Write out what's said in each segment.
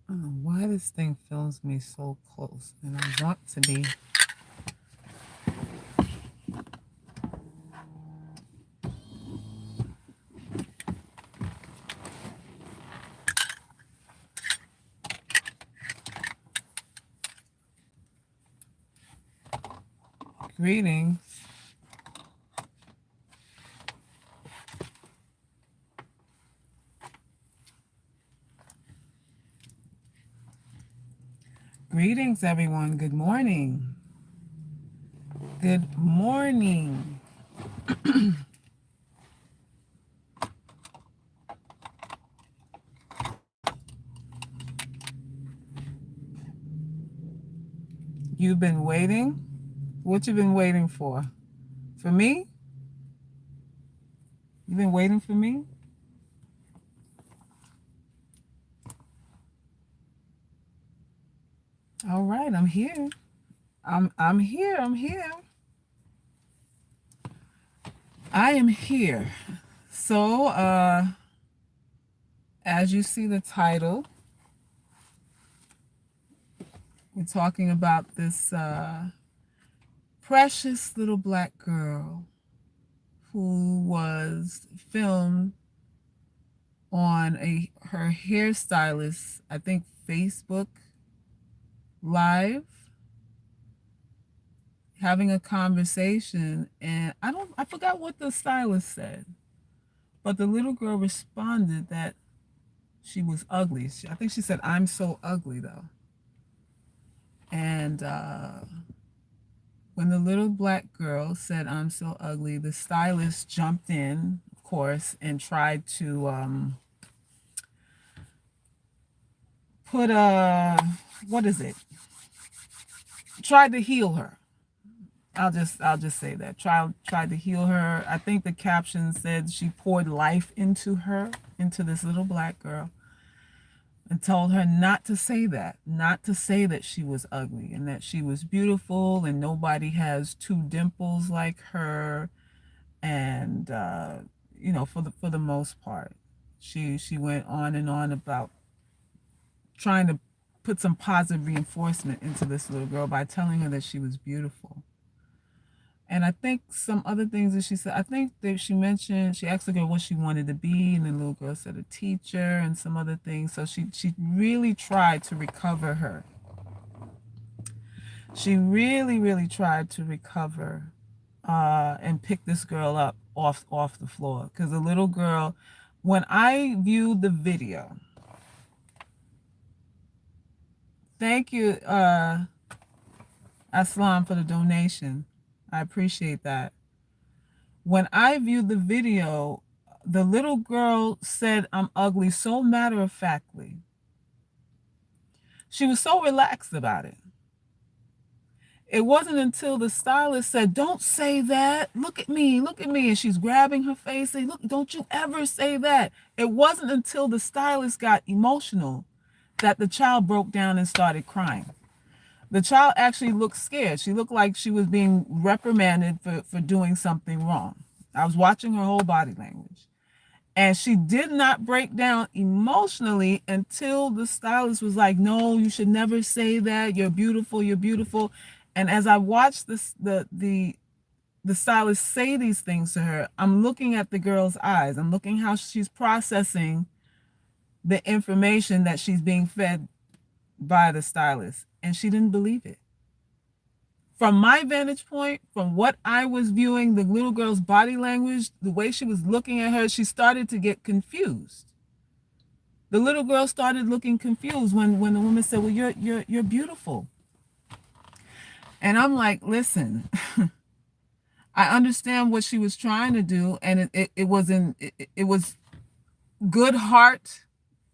I don't know why this thing films me so close, and I want to be. Greetings. Greetings, everyone. Good morning. Good morning. You've been waiting? What you been waiting for? For me? You've been waiting for me? All right, I'm here. I'm here. I'm here. I am here. So, as you see the title, we're talking about this precious little black girl who was filmed on her hairstylist, I think Facebook Live, having a conversation, and I forgot what the stylist said, but the little girl responded that she was ugly. I think she said, "I'm so ugly," though. And when the little black girl said, "I'm so ugly," the stylist jumped in, of course, and tried to put what is it? Tried to heal her. I'll just say that. Tried to heal her. I think the caption said she poured life into her, into this little black girl, and told her not to say that, not to say that she was ugly and that she was beautiful and nobody has two dimples like her. And for the most part, she went on and on about trying to put some positive reinforcement into this little girl by telling her that she was beautiful. And I think some other things that she said, I think that she mentioned, she asked the girl what she wanted to be, and the little girl said a teacher and some other things. So she really tried to recover her. She really, really tried to recover and pick this girl up off the floor. Because the little girl, when I viewed the video, thank you, Aslam, for the donation. I appreciate that. When I viewed the video, the little girl said, "I'm ugly," so matter of factly. She was so relaxed about it. It wasn't until the stylist said, "Don't say that. Look at me, look at me." And she's grabbing her face, saying, "Look, don't you ever say that." It wasn't until the stylist got emotional that the child broke down and started crying. The child actually looked scared. She looked like she was being reprimanded for doing something wrong. I was watching her whole body language. And she did not break down emotionally until the stylist was like, "No, you should never say that. You're beautiful. You're beautiful." And as I watched the stylist say these things to her, I'm looking at the girl's eyes. I'm looking how she's processing the information that she's being fed by the stylist. And she didn't believe it. From my vantage point, from what I was viewing, the little girl's body language, the way she was looking at her, she started to get confused. The little girl started looking confused when the woman said, "Well, you're beautiful." And I'm like, listen, I understand what she was trying to do, and it was good heart,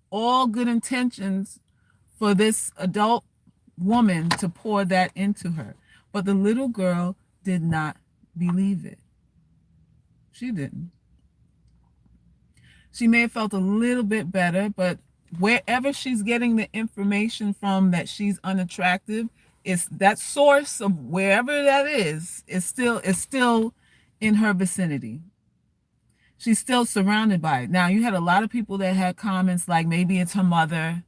all good intentions for this adult woman to pour that into her. But the little girl did not believe it. She didn't. She may have felt a little bit better, but wherever she's getting the information from that she's unattractive, it's that source of wherever that is still in her vicinity. She's still surrounded by it. Now, you had a lot of people that had comments like maybe it's her mother,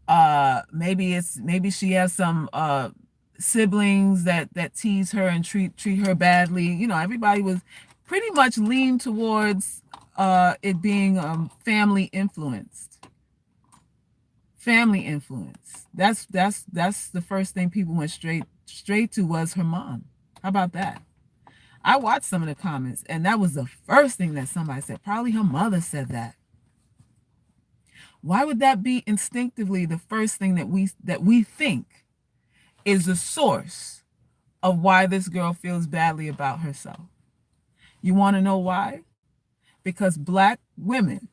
Maybe she has some siblings that tease her and treat her badly. Everybody was pretty much leaned towards it being family influenced. Family influence. That's the first thing people went straight to was her mom. How about that? I watched some of the comments, and that was the first thing that somebody said. Probably her mother said that. Why would that be instinctively the first thing that we think is the source of why this girl feels badly about herself? You want to know why? Because Black women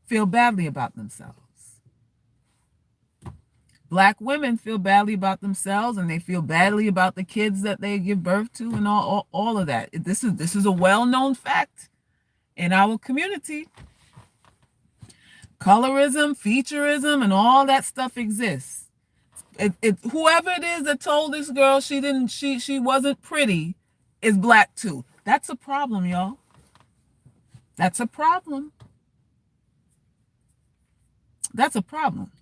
feel badly about themselves. Black women feel badly about themselves, and they feel badly about the kids that they give birth to, and all of that. This is a well-known fact in our community. Colorism, featureism, and all that stuff exists. Whoever it is that told this girl she wasn't pretty is Black too. That's a problem, y'all. That's a problem. That's a problem.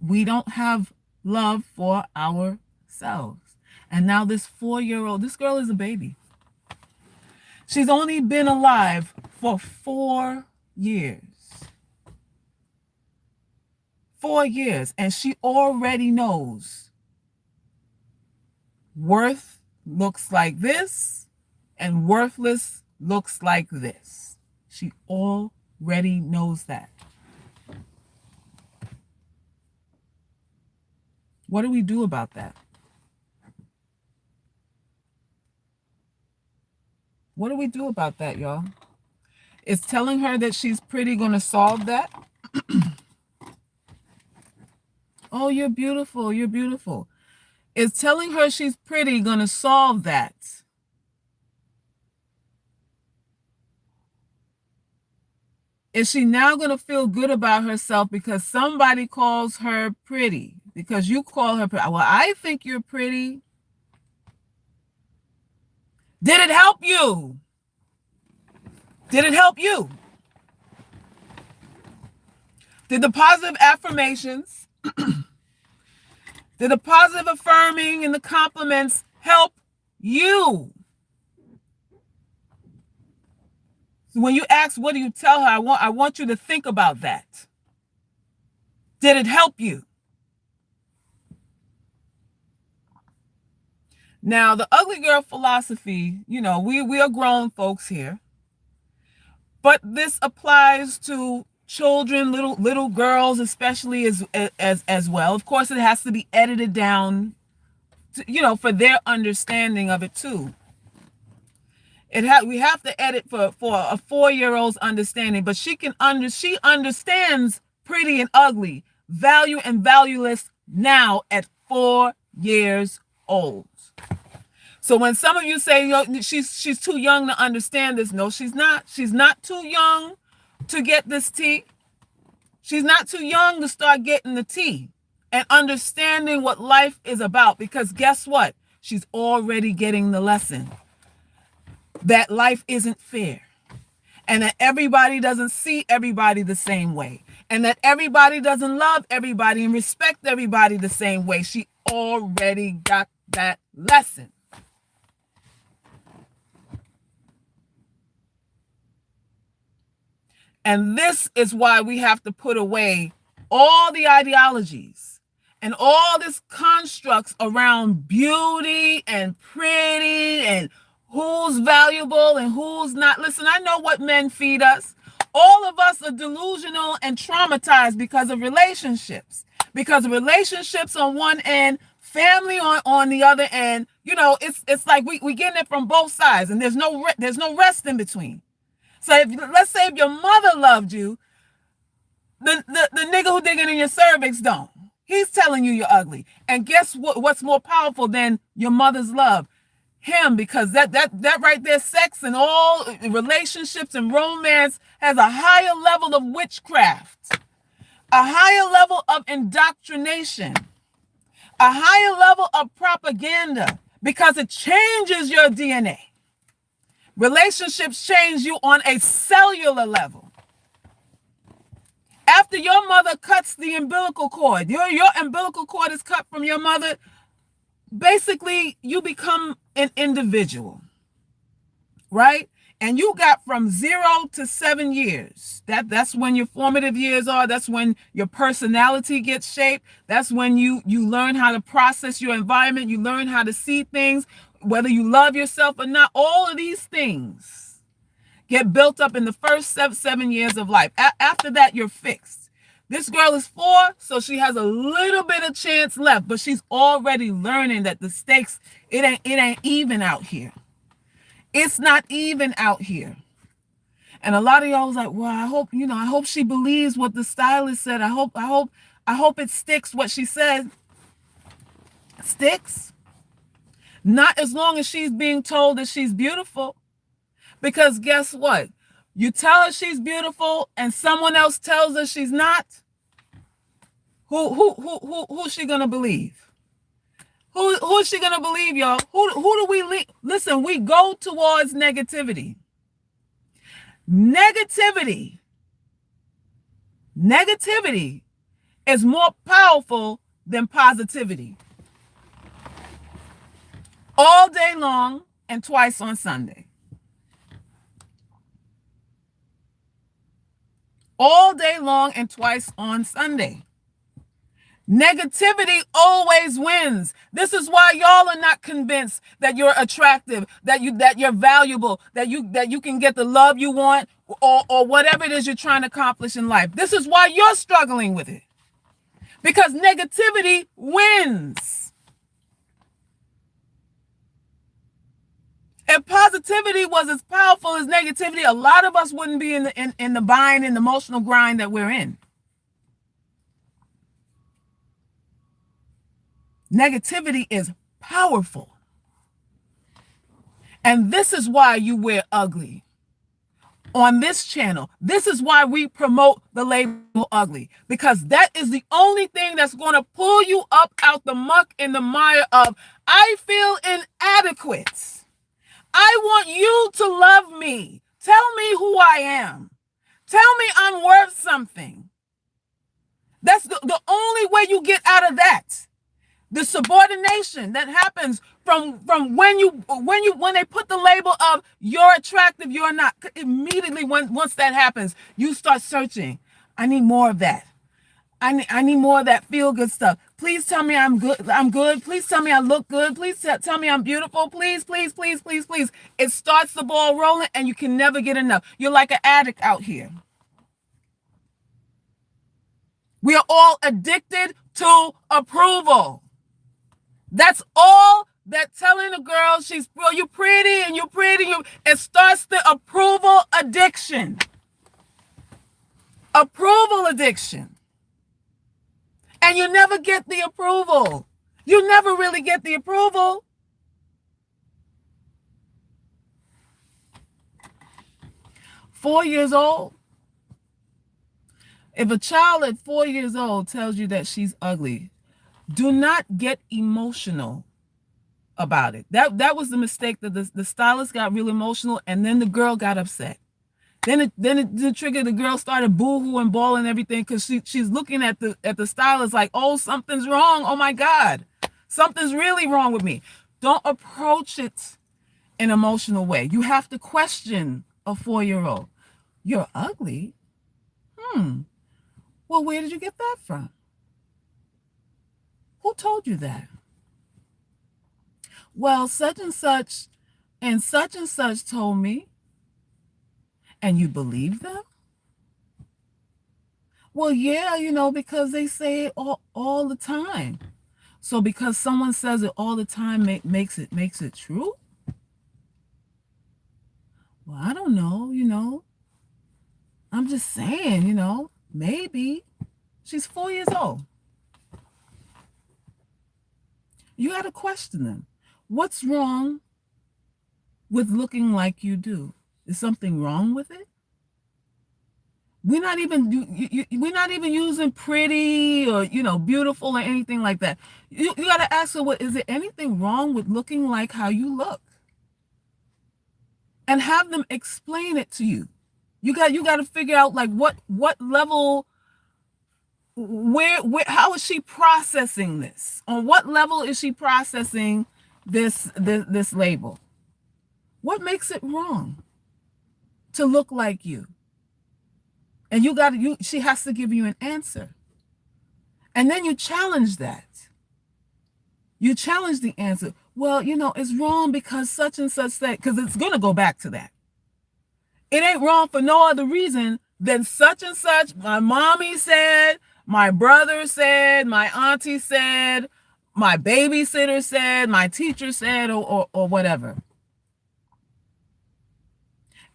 We don't have love for ourselves. And now this 4-year-old, this girl is a baby. She's only been alive for 4 years. 4 years, and she already knows worth looks like this and worthless looks like this. She already knows that. What do we do about that? What do we do about that, y'all? Is telling her that she's pretty going to solve that? Oh, you're beautiful. You're beautiful. Is telling her she's pretty going to solve that? Is she now going to feel good about herself because somebody calls her pretty? Because you call her pretty. Well, I think you're pretty. Did it help you? Did it help you? Did the positive affirmations, did the positive affirming and the compliments help you? So when you ask, what do you tell her? I want you to think about that. Did it help you? Now, the ugly girl philosophy, we are grown folks here. But this applies to children, little girls, especially as well. Of course, it has to be edited down, for their understanding of it too. We have to edit for a 4-year-old's understanding, but she understands pretty and ugly, value and valueless now at 4 years old. So when some of you say, she's too young to understand this, no, she's not. She's not too young to get this tea. She's not too young to start getting the tea and understanding what life is about, because guess what? She's already getting the lesson that life isn't fair, and that everybody doesn't see everybody the same way, and that everybody doesn't love everybody and respect everybody the same way. She already got that lesson. And this is why we have to put away all the ideologies and all these constructs around beauty and pretty and who's valuable and who's not. Listen, I know what men feed us. All of us are delusional and traumatized because of relationships. Because of relationships on one end, family on the other end. It's like we getting it from both sides, and there's no rest in between. So let's say if your mother loved you, the nigga who digging in your cervix don't. He's telling you you're ugly. And guess what's more powerful than your mother's love? Him, because that right there, sex and all relationships and romance has a higher level of witchcraft, a higher level of indoctrination, a higher level of propaganda, because it changes your DNA. Relationships change you on a cellular level. After your mother cuts the umbilical cord, your umbilical cord is cut from your mother, basically you become an individual, right? And you got from 0 to 7 years. That's when your formative years are. That's when your personality gets shaped. That's when you learn how to process your environment. You learn how to see things, whether you love yourself or not. All of these things get built up in the first 7 years of life. After that, you're fixed. This girl is 4, so she has a little bit of chance left, but she's already learning that the stakes, it ain't even out here. It's not even out here. And a lot of y'all was like, well, I hope she believes what the stylist said. I hope it sticks what she said. Sticks? Not as long as she's being told that she's beautiful. Because guess what? You tell her she's beautiful and someone else tells her she's not. Who's she gonna believe? Who is she gonna believe, y'all? Who do we listen? We go towards negativity. Negativity is more powerful than positivity. All day long and twice on Sunday. All day long and twice on Sunday. Negativity always wins. This is why y'all are not convinced that you're attractive, that you're valuable, that you can get the love you want, or whatever it is you're trying to accomplish in life. This is why you're struggling with it. Because negativity wins. If positivity was as powerful as negativity, a lot of us wouldn't be in the bind and emotional grind that we're in. Negativity is powerful. And this is why you wear ugly on this channel. This is why we promote the label ugly, because that is the only thing that's going to pull you up out the muck and the mire of, I feel inadequate. I want you to love me. Tell me who I am. Tell me I'm worth something. That's the only way you get out of that. The subordination that happens from when they put the label of you're attractive, you're not. Immediately once that happens, you start searching. I need more of that. I need more of that feel good stuff. Please tell me I'm good. I'm good. Please tell me I look good. Please tell me I'm beautiful. Please, please, please, please, please. It starts the ball rolling and you can never get enough. You're like an addict out here. We are all addicted to approval. That's all that telling a girl you're pretty and you're pretty. It starts the approval addiction. Approval addiction. And you never get the approval. You never really get the approval. Four years old. If a child at 4 years old tells you that she's ugly, do not get emotional about it. That was the mistake, that the stylist got real emotional and then the girl got upset. Then it triggered, the girl started boo-hoo and bawling and everything because she's looking at the stylist like, oh, something's wrong. Oh my God, something's really wrong with me. Don't approach it in an emotional way. You have to question a 4-year-old. You're ugly? Well, where did you get that from? Who told you that? Well, such and such told me. And you believe them? Well, yeah, because they say it all the time. So because someone says it all the time makes it true? Well, I don't know, I'm just saying, maybe. She's 4 years old. You got to question them. What's wrong with looking like you do? Is something wrong with it? We're not even using pretty or beautiful or anything like that. You got to ask her, is there anything wrong with looking like how you look? And have them explain it to you. You got to figure out like what level how is she processing this? On what level is she processing this label? What makes it wrong to look like you? And she has to give you an answer. And then you challenge that. You challenge the answer. Well, it's wrong because such and such that, because it's going to go back to that. It ain't wrong for no other reason than such and such. My mommy said, my brother said, my auntie said, my babysitter said, my teacher said, or whatever.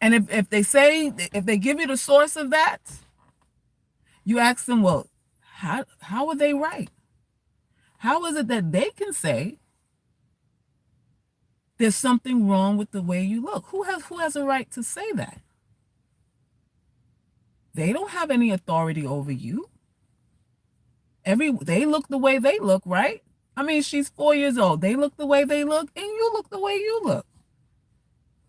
And if they give you the source of that, you ask them, well, how are they right? How is it that they can say there's something wrong with the way you look? Who has a right to say that? They don't have any authority over you. They look the way they look, right? I mean, she's 4 years old. They look the way they look, and you look the way you look.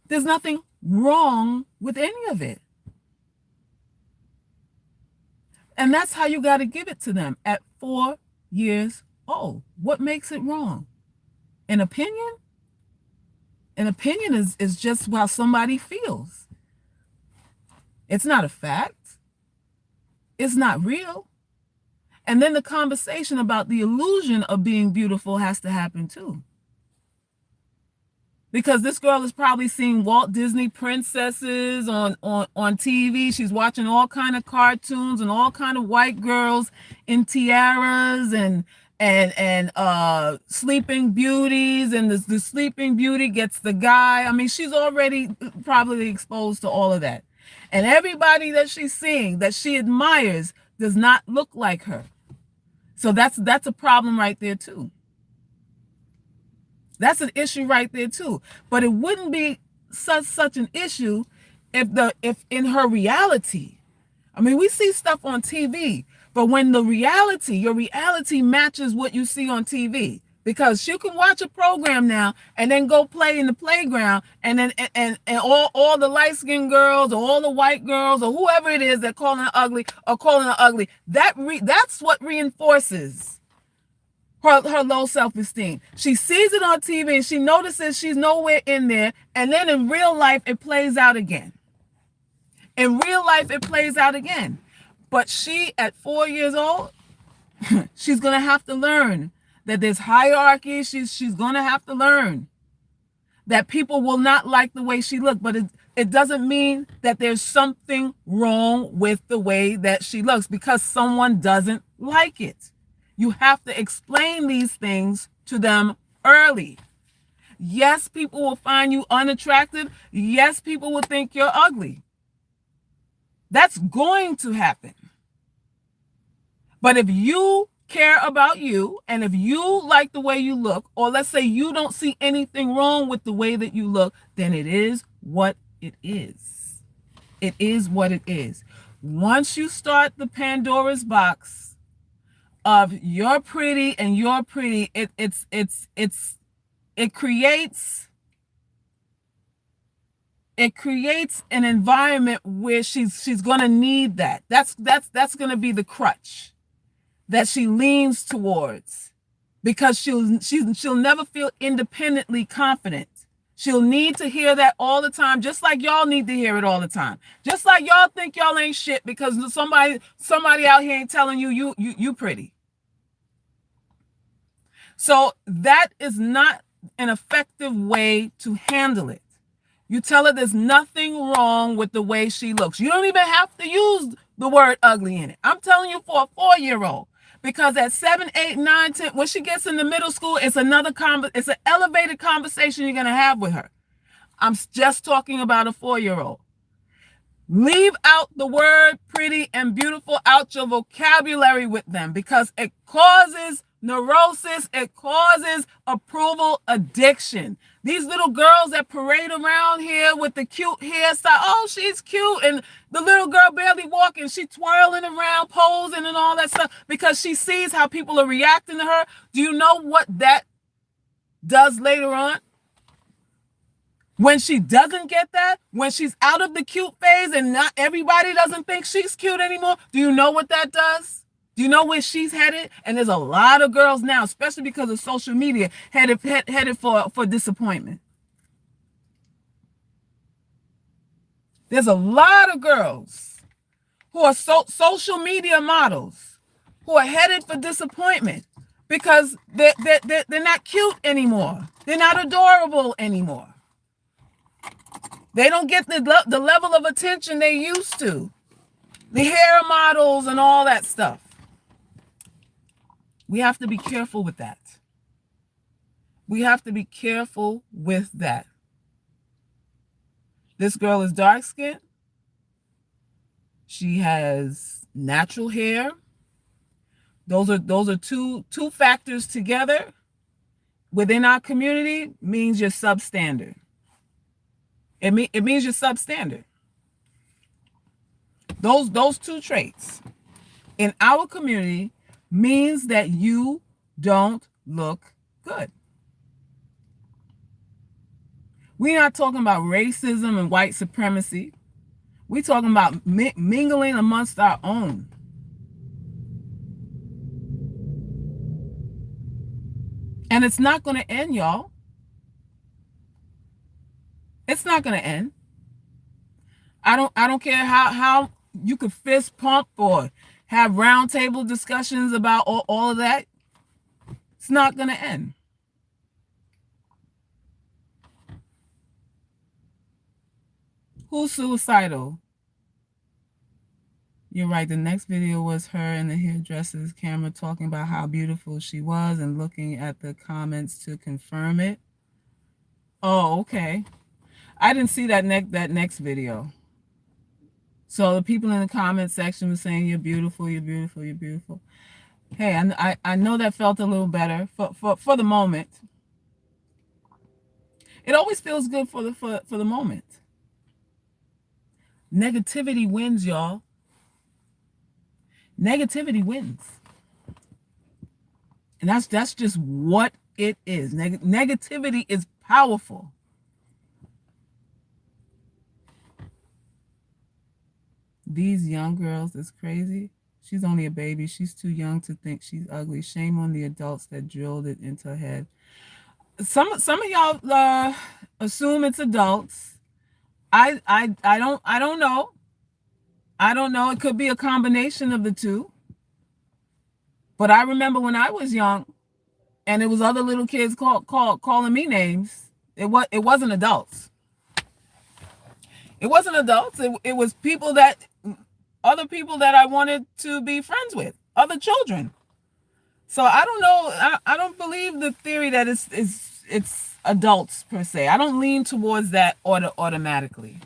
There's nothing wrong with any of it. And that's how you got to give it to them at 4 years old. What makes it wrong? An opinion? An opinion is just how somebody feels. It's not a fact. It's not real. And then the conversation about the illusion of being beautiful has to happen too. Because this girl has probably seen Walt Disney princesses on TV. She's watching all kind of cartoons and all kind of white girls in tiaras and sleeping beauties, and the sleeping beauty gets the guy. I mean, she's already probably exposed to all of that. And everybody that she's seeing, that she admires, does not look like her. So that's a problem right there too. That's an issue right there too. But it wouldn't be such an issue if in her reality, I mean, we see stuff on TV, but when your reality matches what you see on TV, because you can watch a program now and then go play in the playground, and then and all the light-skinned girls or all the white girls or whoever it is that calling her ugly or calling her ugly, that's what reinforces her low self-esteem. She sees it on TV and she notices she's nowhere in there, and then in real life it plays out again. In real life it plays out again. But she, at 4 years old, she's going to have to learn that there's hierarchy. She's going to have to learn that people will not like the way she looks, but it doesn't mean that there's something wrong with the way that she looks because someone doesn't like it. You have to explain these things to them early. Yes, people will find you unattractive. Yes, people will think you're ugly. That's going to happen. But if you care about you, and if you like the way you look, or let's say you don't see anything wrong with the way that you look, then it is what it is. It is what it is. Once you start the Pandora's box of you're pretty and you're pretty, it creates an environment where she's going to need that. That's going to be the crutch that she leans towards, because she'll never feel independently confident. She'll need to hear that all the time, just like y'all need to hear it all the time. Just like y'all think y'all ain't shit because somebody out here ain't telling you pretty. So that is not an effective way to handle it. You tell her there's nothing wrong with the way she looks. You don't even have to use the word ugly in it. I'm telling you, for a 4-year-old, because at 7, 8, 9, 10, when she gets into middle school, it's it's an elevated conversation you're going to have with her. I'm just talking about a 4-year-old. Leave out the word pretty and beautiful out your vocabulary with them, because it causes neurosis. It causes approval addiction. These little girls that parade around here with the cute hairstyle, oh, she's cute, and the little girl barely walking, she twirling around, posing and all that stuff because she sees how people are reacting to her. Do you know what that does later on? When she doesn't get that, when she's out of the cute phase and not everybody doesn't think she's cute anymore, do you know what that does? Do you know where she's headed? And there's a lot of girls now, especially because of social media, headed for disappointment. There's a lot of girls who are social media models who are headed for disappointment because they're not cute anymore. They're not adorable anymore. They don't get the level of attention they used to. The hair models and all that stuff. We have to be careful with that. We have to be careful with that. This girl is dark skinned. She has natural hair. Those are two factors together within our community means you're substandard. It means you're substandard. Those two traits in our community means that you don't look good. We're not talking about racism and white supremacy. We're talking about mingling amongst our own. And it's not going to end, y'all. It's not going to end. I don't care how you could fist pump or have roundtable discussions about all of that. It's not going to end. Who's suicidal? You're right. The next video was her in the hairdresser's camera talking about how beautiful she was and looking at the comments to confirm it. Oh, okay. I didn't see that next video. So the people in the comment section were saying, "You're beautiful, you're beautiful, you're beautiful." Hey, I know that felt a little better for the moment. It always feels good for the moment. Negativity wins, y'all. Negativity wins. And that's just what it is. Negativity is powerful. These young girls is crazy. She's only a baby. She's too young to think she's ugly. Shame on the adults that drilled it into her head. Some of y'all assume it's adults. I don't know. I don't know. It could be a combination of the two. But I remember when I was young, and it was other little kids calling me names. It wasn't adults. It wasn't adults. It was other people that I wanted to be friends with, other children. So I don't know. I don't believe the theory that it's adults per se. I don't lean towards that automatically.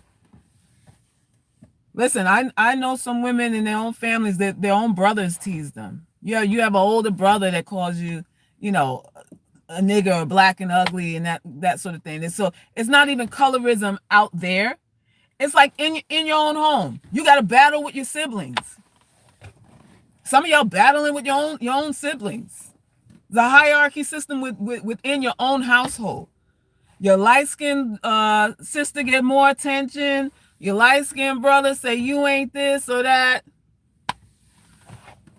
Listen, I know some women in their own families that their own brothers tease them. Yeah, you have an older brother that calls you, a nigger or black and ugly and that sort of thing. And so it's not even colorism out there. It's like in your own home. You got to battle with your siblings. Some of y'all battling with your own siblings. The hierarchy system within your own household. Your light-skinned sister get more attention. Your light-skinned brother say you ain't this or that.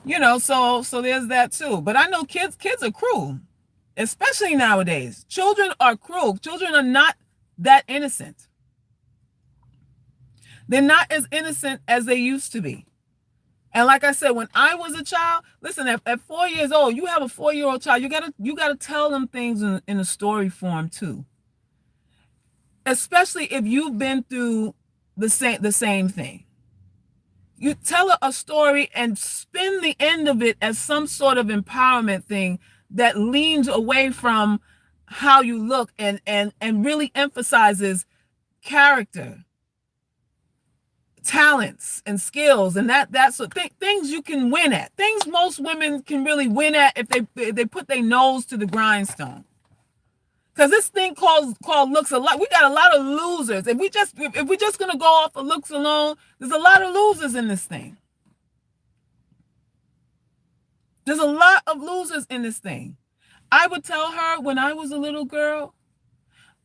So there's that too. But I know kids are cruel, especially nowadays. Children are cruel. Children are not that innocent. They're not as innocent as they used to be. And like I said, when I was a child, listen, at 4 years old, you have a 4-year-old child, you gotta tell them things in a story form too. Especially if you've been through the same thing. You tell a story and spin the end of it as some sort of empowerment thing that leans away from how you look and really emphasizes character, talents and skills, and that's what things you can win at. Things most women can really win at if they put their nose to the grindstone. Because this thing called looks alike, we got a lot of losers. If we're just gonna go off of looks alone, there's a lot of losers in this thing. There's a lot of losers in this thing. I would tell her when I was a little girl,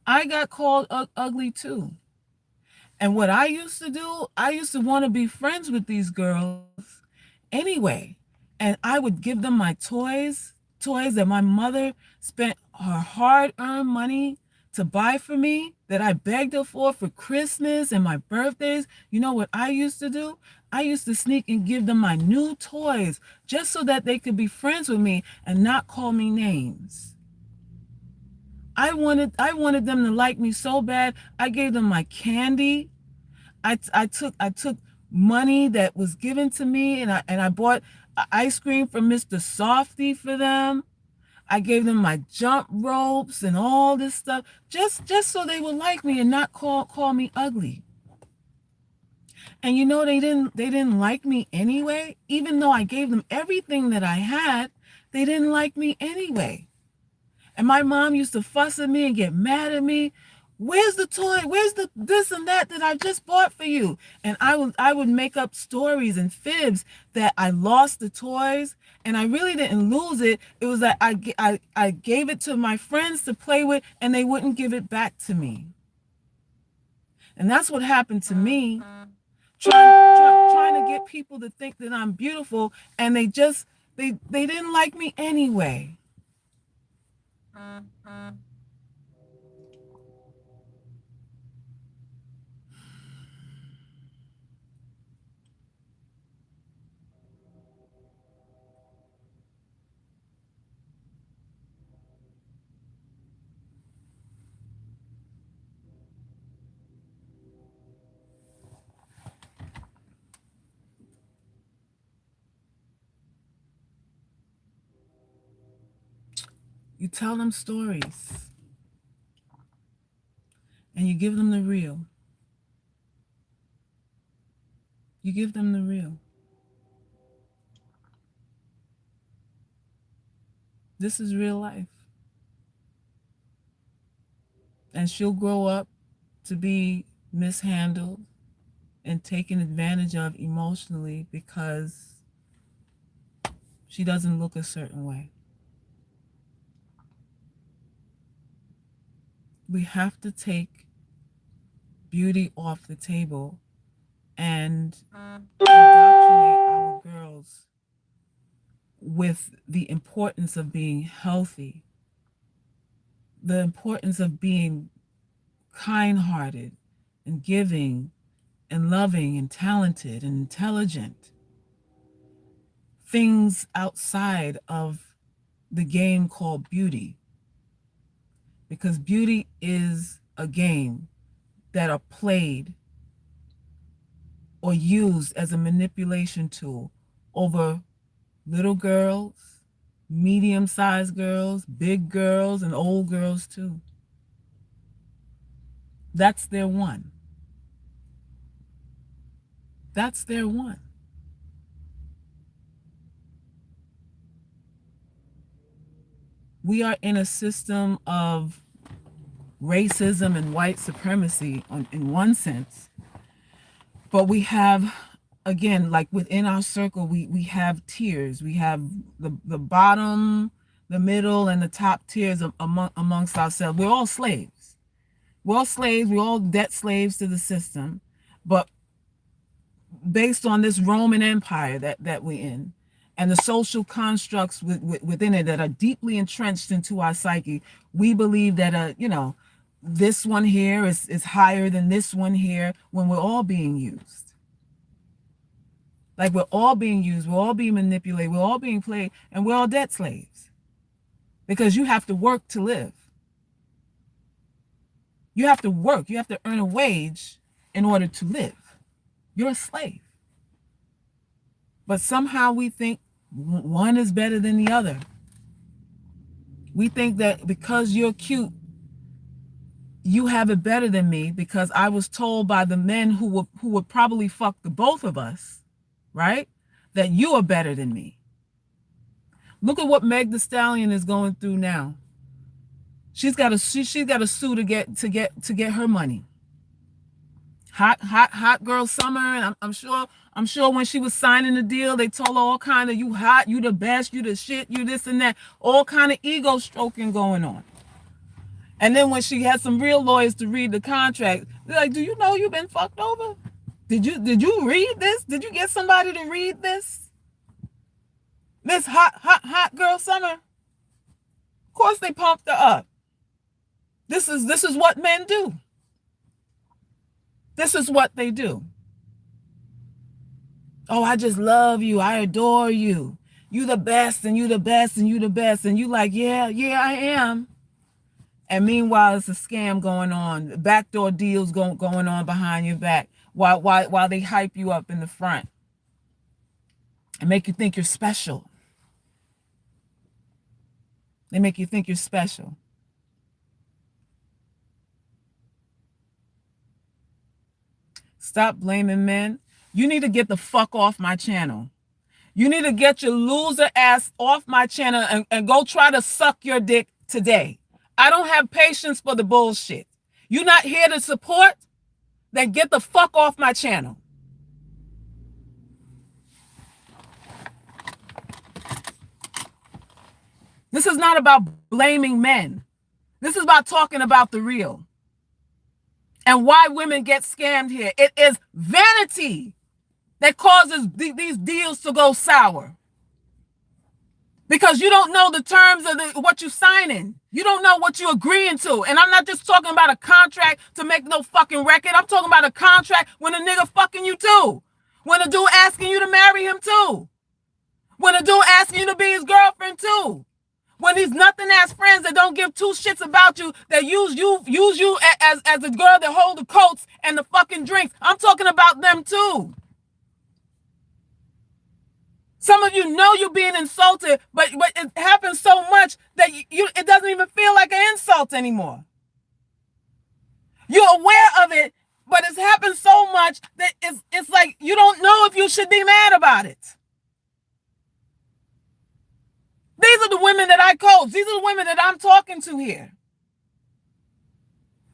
I got called ugly too. And what I used to do, I used to want to be friends with these girls anyway. And I would give them my toys that my mother spent her hard-earned money to buy for me, that I begged her for Christmas and my birthdays. You know what I used to do? I used to sneak and give them my new toys just so that they could be friends with me and not call me names. I wanted them to like me so bad. I gave them my candy. I took money that was given to me, and I bought ice cream from Mr. Softy for them. I gave them my jump ropes and all this stuff just so they would like me and not call me ugly. And you know, they didn't like me anyway. Even though I gave them everything that I had, they didn't like me anyway. And my mom used to fuss at me and get mad at me. Where's the toy? Where's the this and that I just bought for you? And I would make up stories and fibs that I lost the toys, and I really didn't lose it. It was that I gave it to my friends to play with, and they wouldn't give it back to me. And that's what happened to me, trying to get people to think that I'm beautiful, and they didn't like me anyway. You tell them stories and you give them the real. You give them the real. This is real life. And she'll grow up to be mishandled and taken advantage of emotionally because she doesn't look a certain way. We have to take beauty off the table and indoctrinate our girls with the importance of being healthy, the importance of being kind-hearted and giving and loving and talented and intelligent. Things outside of the game called beauty. Because beauty is a game that are played or used as a manipulation tool over little girls, medium-sized girls, big girls, and old girls too. That's their one. That's their one. We are in a system of racism and white supremacy in one sense, but we have, again, like within our circle, we have tiers. We have the bottom, the middle, and the top tiers amongst ourselves. We're all slaves. We're all slaves. We're all debt slaves to the system. But based on this Roman Empire that we're in, and the social constructs within it that are deeply entrenched into our psyche, we believe that, this one here is higher than this one here, when we're all being used. Like, we're all being used, we're all being manipulated, we're all being played, and we're all debt slaves. Because you have to work to live. You have to work, you have to earn a wage in order to live. You're a slave. But somehow we think one is better than the other. We think that because you're cute, you have it better than me, because I was told by the men who would probably fuck the both of us, right? That you are better than me. Look at what Meg Thee Stallion is going through now. She's got to sue to get her money. Hot girl summer, and I'm sure when she was signing the deal, they told her all kind of, you hot, you the best, you the shit, you this and that, all kind of ego stroking going on. And then when she had some real lawyers to read the contract, they're like, do you know you've been fucked over? Did you read this? Did you get somebody to read this? This hot, hot, hot girl summer. Of course they pumped her up. This is what men do. This is what they do. Oh, I just love you. I adore you. You the best, and you the best, and you the best. And you like, yeah, yeah, I am. And meanwhile, it's a scam going on, backdoor deals going on behind your back, while they hype you up in the front and make you think you're special. They make you think you're special. Stop blaming men. You need to get the fuck off my channel. You need to get your loser ass off my channel and go try to suck your dick today. I don't have patience for the bullshit. You're not here to support? Then get the fuck off my channel. This is not about blaming men. This is about talking about the real. And why women get scammed here. It is vanity that causes these deals to go sour. Because you don't know the terms of what you're signing. You don't know what you're agreeing to. And I'm not just talking about a contract to make no fucking record. I'm talking about a contract when a nigga fucking you too. When a dude asking you to marry him too. When a dude asking you to be his girlfriend too. When these nothing ass friends that don't give two shits about you, that use you as a girl that hold the coats and the fucking drinks. I'm talking about them too. Some of you know you're being insulted, but it happens so much that it doesn't even feel like an insult anymore. You're aware of it, but it's happened so much that it's like you don't know if you should be mad about it. These are the women that I coach. These are the women that I'm talking to here.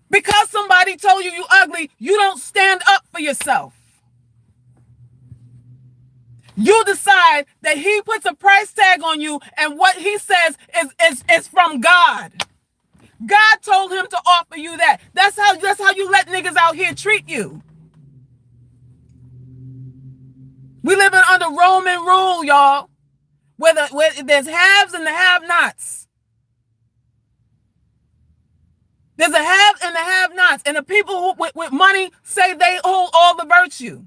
Because somebody told you ugly, you don't stand up for yourself. You decide that he puts a price tag on you, and what he says is from God. God told him to offer you that. That's how you let niggas out here treat you. We living under Roman rule, y'all. Where there's haves and the have-nots. There's a have and the have-nots. And the people who, with money say they hold all the virtue.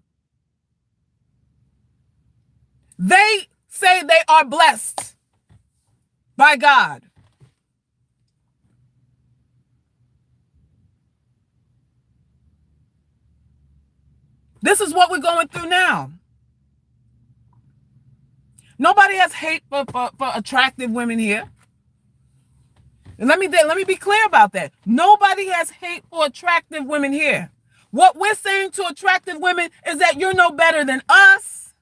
They say they are blessed by God. This is what we're going through now. Nobody has hate for attractive women here. And let me be clear about that. Nobody has hate for attractive women here. What we're saying to attractive women is that you're no better than us.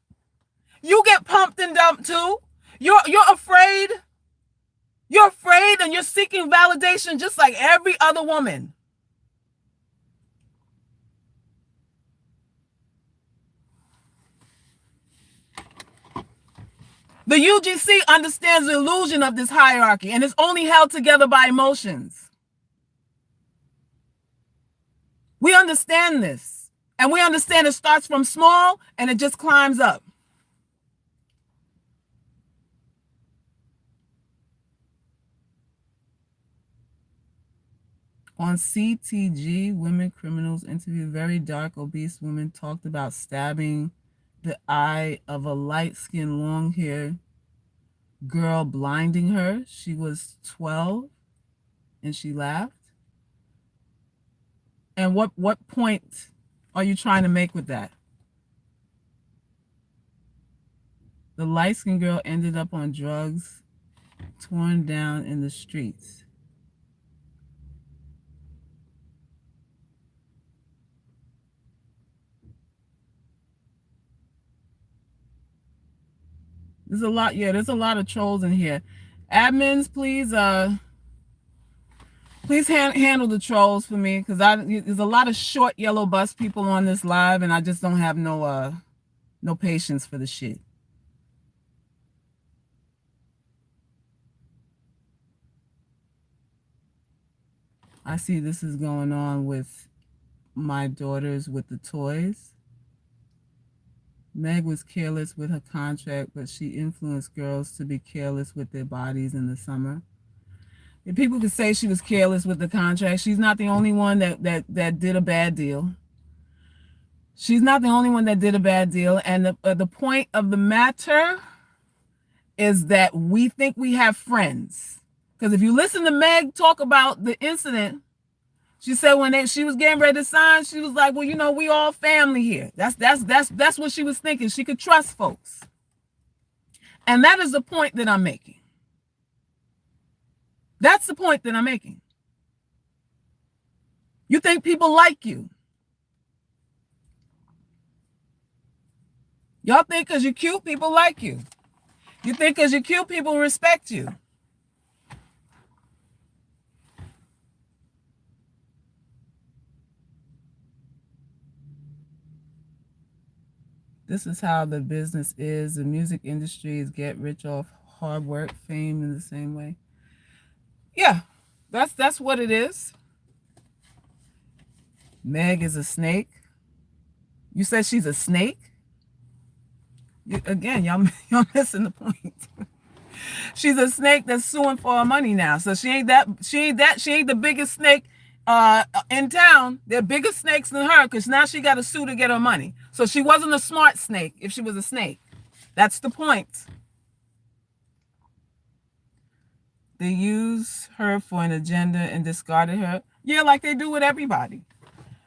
You get pumped and dumped too. You're afraid. You're afraid and you're seeking validation just like every other woman. The UGC understands the illusion of this hierarchy and is only held together by emotions. We understand this. And we understand it starts from small and it just climbs up. On CTG, women criminals interviewed very dark, obese women talked about stabbing the eye of a light-skinned, long-haired girl, blinding her. She was 12 and she laughed. And what point are you trying to make with that? The light-skinned girl ended up on drugs, torn down in the streets. There's a lot, yeah, there's a lot of trolls in here. Admins, please handle the trolls for me, because there's a lot of short yellow bus people on this live, and I just don't have no patience for the shit. I see this is going on with my daughters with the toys. Meg was careless with her contract, but she influenced girls to be careless with their bodies in the summer. If people could say she was careless with the contract, she's not the only one that did a bad deal. She's not the only one that did a bad deal. And the point of the matter is that we think we have friends. Because if you listen to Meg talk about the incident, she said when she was getting ready to sign, she was like, well, you know, we all family here. That's what she was thinking. She could trust folks. And that is the point that I'm making. That's the point that I'm making. You think people like you. Y'all think because you're cute, people like you. You think because you're cute, people respect you. This is how the business is. The music industry is get rich off hard work, fame in the same way. Yeah, that's what it is. Meg is a snake. You said she's a snake? Again, y'all missing the point. She's a snake that's suing for her money now. So she ain't the biggest snake in town. There are bigger snakes than her because now she got to sue to get her money. So she wasn't a smart snake if she was a snake. That's the point. They used her for an agenda and discarded her. Yeah, like they do with everybody.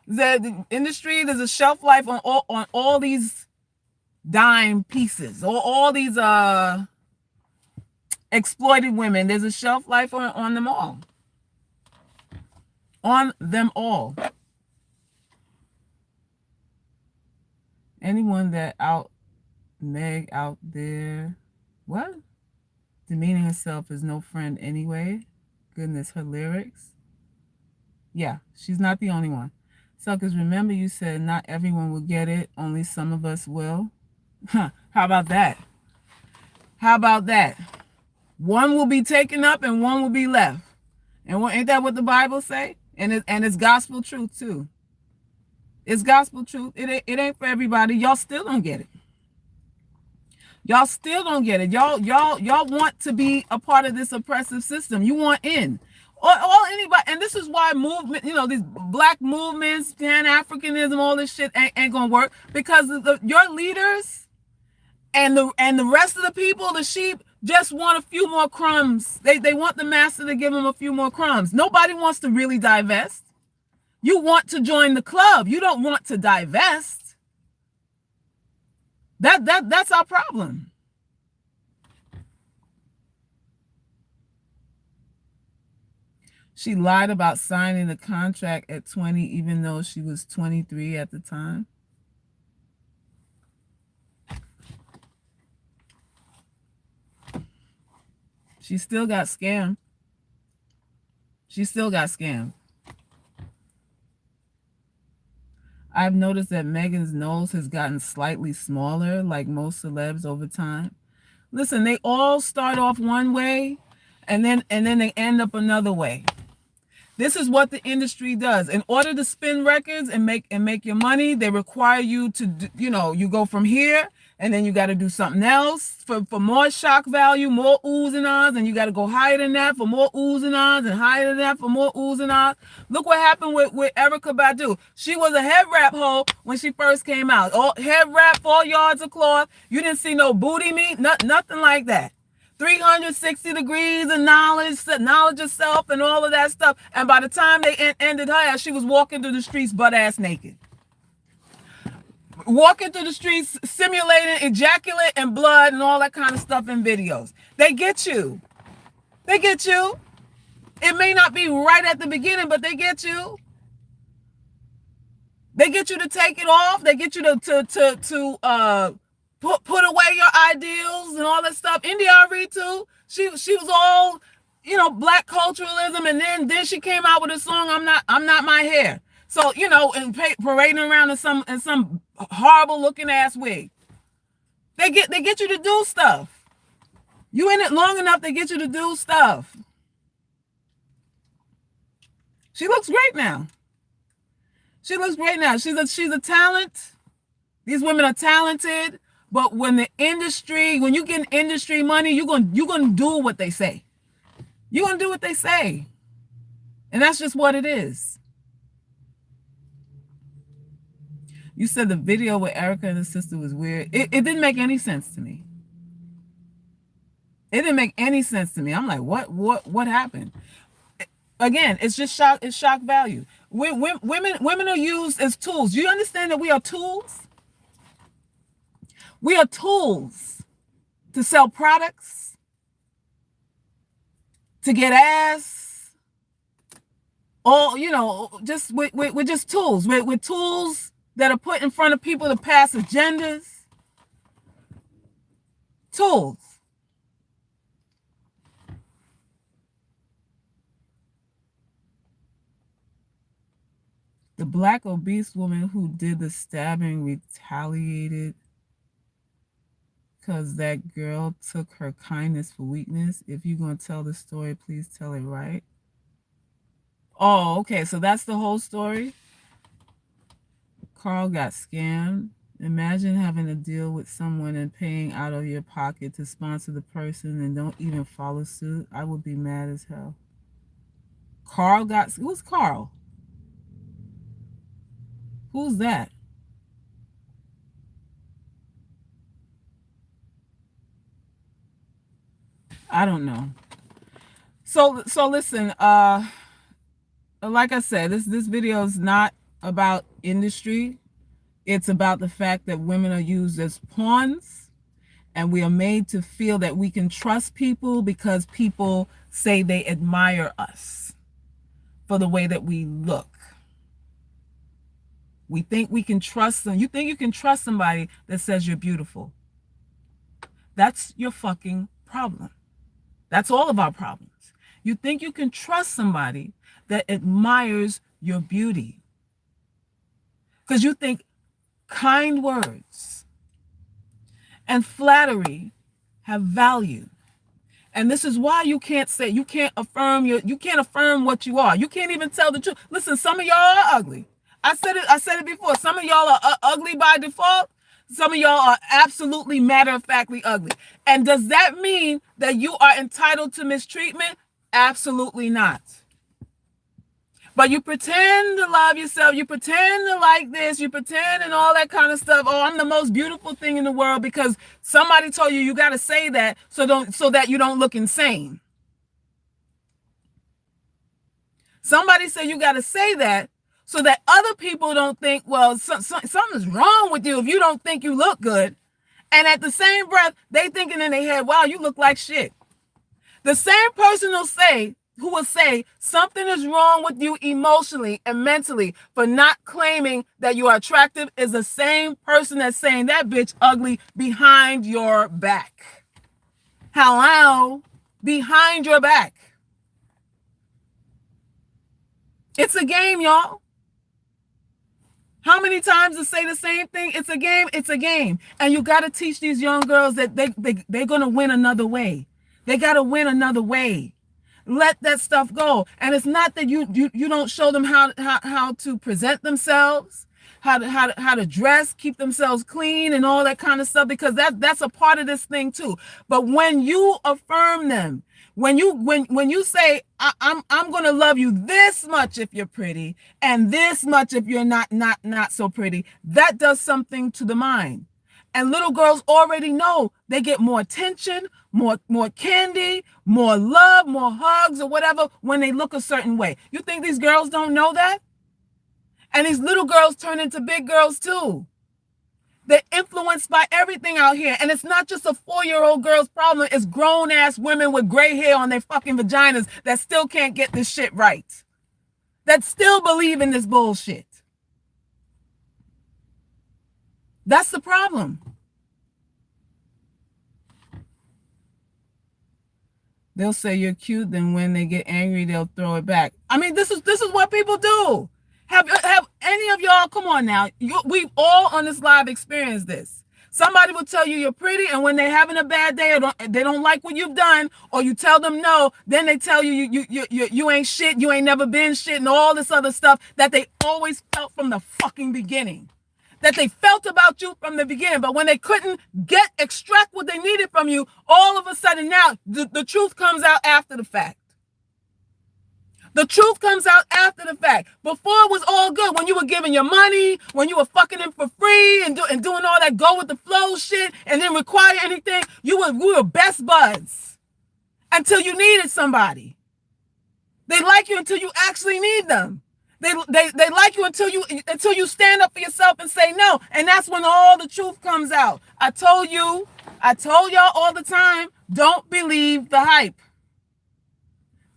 The industry, there's a shelf life on all these dime pieces, or all these exploited women. There's a shelf life on them all. On them all. Anyone that Meg out there, what? Demeaning herself is no friend anyway. Goodness, her lyrics. Yeah, she's not the only one. Suckers, remember you said not everyone will get it, only some of us will. Huh, how about that? How about that? One will be taken up and one will be left. And ain't that what the Bible say? And it's gospel truth too. It's gospel truth. It ain't for everybody. Y'all still don't get it. Y'all still don't get it. Y'all want to be a part of this oppressive system. You want in. All anybody, and this is why movement, these black movements, Pan-Africanism, all this shit ain't gonna work, because your leaders and the rest of the people, the sheep, just want a few more crumbs. They want the master to give them a few more crumbs. Nobody wants to really divest. You want to join the club. You don't want to divest. That's our problem. She lied about signing the contract at 20, even though she was 23 at the time. She still got scammed. She still got scammed. I've noticed that Megan's nose has gotten slightly smaller, like most celebs, over time. Listen, they all start off one way, and then they end up another way. This is what the industry does. In order to spin records and make your money, they require you to, you go from here, and then you got to do something else for more shock value, more oohs and ahs, and you got to go higher than that for more oohs and ahs, and higher than that for more oohs and ahs. Look what happened with Erykah Badu. She was a head wrap hoe when she first came out. All head wrap, 4 yards of cloth. You didn't see no booty meat, nothing like that. 360 degrees of knowledge of self, and all of that stuff. And by the time they ended her ass, she was walking through the streets butt ass naked. Walking through the streets, simulating ejaculate and blood and all that kind of stuff in videos. They get you. They get you. It may not be right at the beginning, but they get you. They get you to take it off. They get you to put away your ideals and all that stuff. India Arie too. She was all, black culturalism, and then she came out with a song, I'm not my hair. So, and parading around in some horrible looking ass wig. They get you to do stuff. You in it long enough, they get you to do stuff. She looks great now. She looks great now. She's a talent. These women are talented, but when you get industry money, you're gonna do what they say. You're gonna do what they say. And that's just what it is. You said the video with Erica and his sister was weird. It didn't make any sense to me. It didn't make any sense to me. I'm like, what happened? Again, it's just shock. It's shock value. Women are used as tools. Do you understand that we are tools? We are tools to sell products, to get ass, or just we're just tools. We're tools that are put in front of people to pass agendas. Tools. The black obese woman who did the stabbing retaliated because that girl took her kindness for weakness. If you're going to tell the story, please tell it right. Oh, okay. So that's the whole story. Carl got scammed. Imagine having to deal with someone and paying out of your pocket to sponsor the person and don't even follow suit. I would be mad as hell. Who's Carl? Who's that? I don't know. So listen, like I said, this video is not about industry. It's about the fact that women are used as pawns, and we are made to feel that we can trust people because people say they admire us for the way that we look. We think we can trust them. You think you can trust somebody that says you're beautiful. That's your fucking problem. That's all of our problems. You think you can trust somebody that admires your beauty because you think kind words and flattery have value. And this is why you can't affirm what you are. You can't even tell the truth. Listen, some of y'all are ugly. I said it before. Some of y'all are ugly by default. Some of y'all are absolutely matter-of-factly ugly. And does that mean that you are entitled to mistreatment? Absolutely not. But you pretend to love yourself. You pretend to like this. You pretend and all that kind of stuff. Oh, I'm the most beautiful thing in the world because somebody told you got to say that so that you don't look insane. Somebody said you got to say that so that other people don't think, well, something's wrong with you if you don't think you look good. And at the same breath, they thinking in their head, wow, you look like shit. The same person who will say something is wrong with you emotionally and mentally for not claiming that you are attractive is the same person that's saying that bitch ugly behind your back. Hello? Behind your back. It's a game, y'all. How many times to say the same thing? It's a game. It's a game. And you got to teach these young girls that they're going to win another way. They got to win another way. Let that stuff go. And it's not that you don't show them how to present themselves, how to dress, keep themselves clean and all that kind of stuff, because that's a part of this thing too. But when you affirm them, when you say I'm going to love you this much if you're pretty and this much if you're not so pretty, that does something to the mind. And little girls already know they get more attention, more candy, more love, more hugs or whatever when they look a certain way. You think these girls don't know that? And these little girls turn into big girls too. They're influenced by everything out here. And it's not just a 4-year-old girl's problem. It's grown-ass women with gray hair on their fucking vaginas that still can't get this shit right. That still believe in this bullshit. That's the problem. They'll say you're cute, then when they get angry, they'll throw it back. I mean, this is what people do. Have any of y'all, come on now, we've all on this live experienced this. Somebody will tell you you're pretty, and when they're having a bad day or they don't like what you've done, or you tell them no, then they tell you ain't shit, you ain't never been shit, and all this other stuff that they always felt from the fucking beginning. that they felt about you from the beginning. But when they couldn't extract what they needed from you, all of a sudden now the truth comes out after the fact. The truth comes out after the fact. Before it was all good, when you were giving your money, when you were fucking them for free and doing all that go with the flow shit and didn't require anything, we were best buds until you needed somebody. They like you until you actually need them. They like you until you stand up for yourself and say no. And that's when all the truth comes out. I told y'all all the time, don't believe the hype.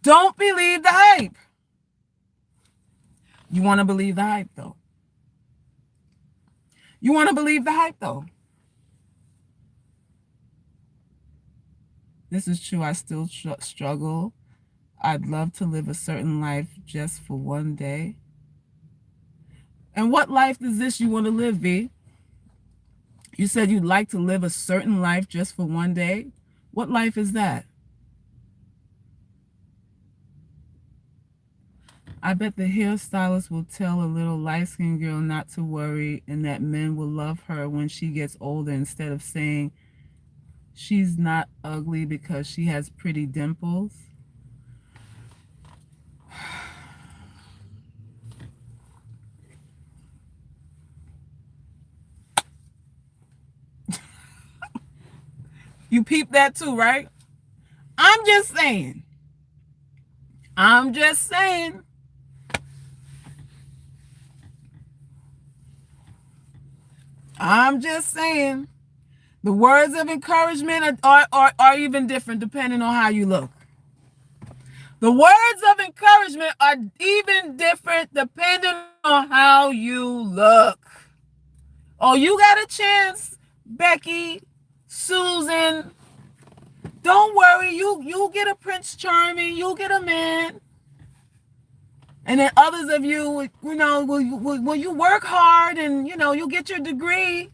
Don't believe the hype. You want to believe the hype, though. You want to believe the hype, though. This is true. I still struggle. I'd love to live a certain life just for one day. And what life is this you want to live, V? You said you'd like to live a certain life just for one day. What life is that? I bet the hairstylist will tell a little light-skinned girl not to worry and that men will love her when she gets older instead of saying she's not ugly because she has pretty dimples. You peep that too, right? I'm just saying. I'm just saying. I'm just saying. The words of encouragement are even different depending on how you look. The words of encouragement are even different depending on how you look. Oh, you got a chance, Becky, Susan. Don't worry, you'll get a Prince Charming, you'll get a man. And then others of you, will you work hard and, you'll get your degree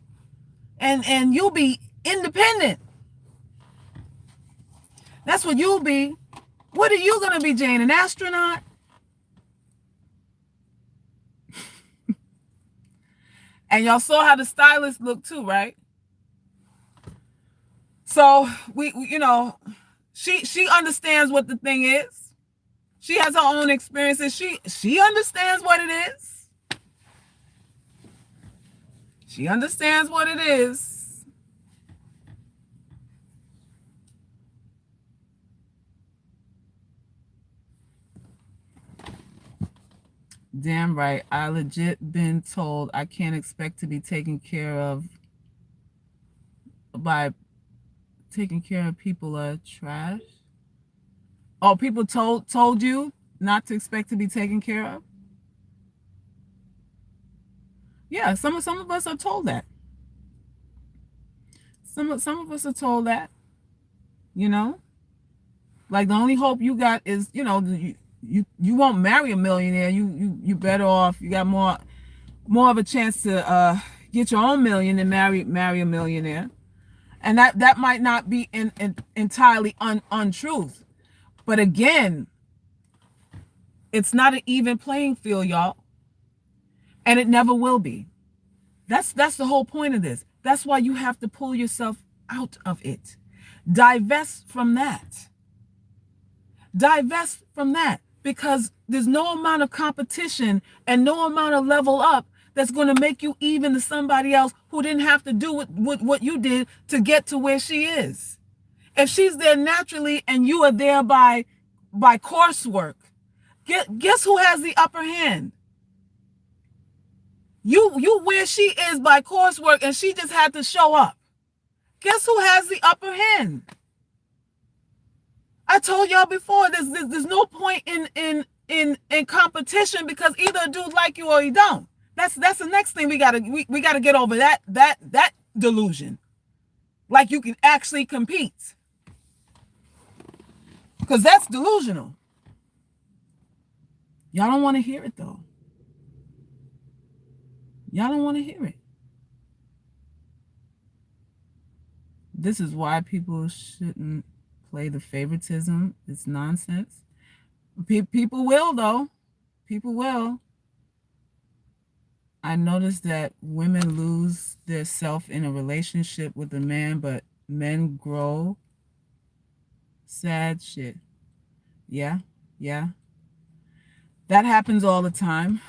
and you'll be independent. That's what you'll be. What are you going to be, Jane? An astronaut? And y'all saw how the stylist looked too, right? So she understands what the thing is. She has her own experiences. She understands what it is. She understands what it is. Damn right. I legit been told I can't expect to be taken care of by taking care of people are trash. Oh, people told you not to expect to be taken care of? Yeah, some of us are told that. Some of us are told that. Like the only hope you got is, you won't marry a millionaire. You better off. You got more of a chance to get your own million than marry a millionaire. And that might not be entirely untruth. But again, it's not an even playing field, y'all. And it never will be. That's the whole point of this. That's why you have to pull yourself out of it. Divest from that. Divest from that. Because there's no amount of competition and no amount of level up that's going to make you even to somebody else who didn't have to do what you did to get to where she is. If she's there naturally and you are there by coursework, guess who has the upper hand? You where she is by coursework and she just had to show up. Guess who has the upper hand? I told y'all before, there's no point in competition because either a dude like you or he don't. That's the next thing we gotta get over that delusion. Like you can actually compete. Because that's delusional. Y'all don't want to hear it though. Y'all don't want to hear it. This is why people shouldn't play the favoritism. It's nonsense. People will though. People will. I noticed that women lose their self in a relationship with a man, but men grow. Sad shit. Yeah, yeah. That happens all the time.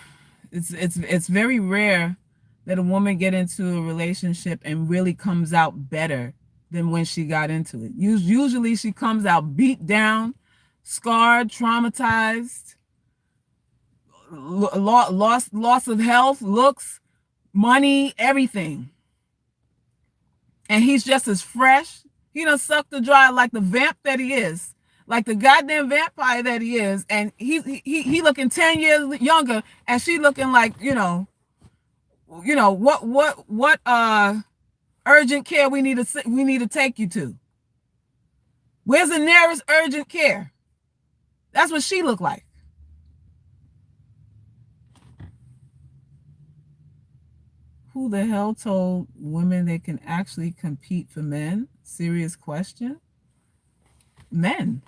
It's very rare that a woman get into a relationship and really comes out better than when she got into it. Usually she comes out beat down, scarred, traumatized, loss of health, looks, money, everything. And he's just as fresh. He done sucked the dry like the vamp that he is, like the goddamn vampire that he is. And he looking 10 years younger, and she looking like, what urgent care we need to take you to. Where's the nearest urgent care? That's what she looked like. Who the hell told women they can actually compete for men? Serious question. Men.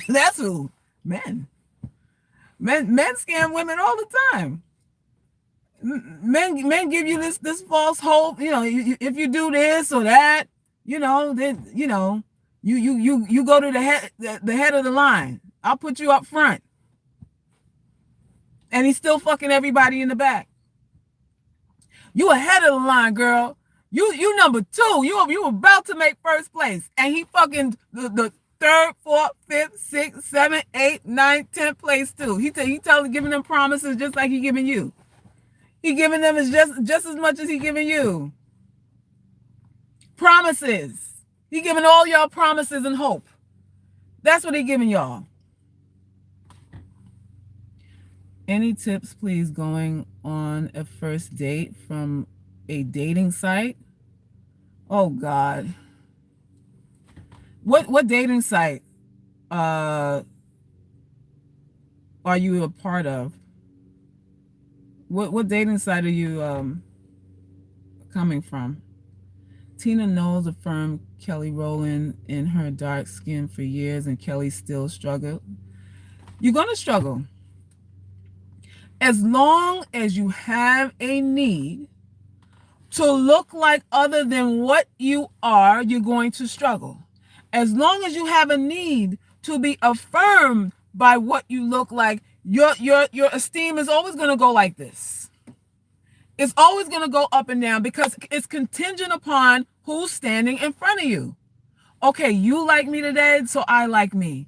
That's who. Men. Men scam women all the time. Men give you this false hope. If you do this or that, then you go to the head of the line. I'll put you up front. And he's still fucking everybody in the back. You ahead of the line, girl. You number 2. You about to make first place, and he fucking the 3rd, 4th, 5th, 6th, 7th, 8th, 9th, 10th place too. He giving them promises just like he giving you. He giving them just as much as he giving you. Promises. He giving all y'all promises and hope. That's what he giving y'all. Any tips, please, going on a first date from a dating site? Oh God. What dating site are you a part of? What dating site are you coming from? Tina Knowles affirmed Kelly Rowland in her dark skin for years, and Kelly still struggled. You're gonna struggle. As long as you have a need to look like other than what you are, you're going to struggle. As long as you have a need to be affirmed by what you look like, your esteem is always going to go like this. It's always going to go up and down because it's contingent upon who's standing in front of you. Okay, you like me today, so I like me.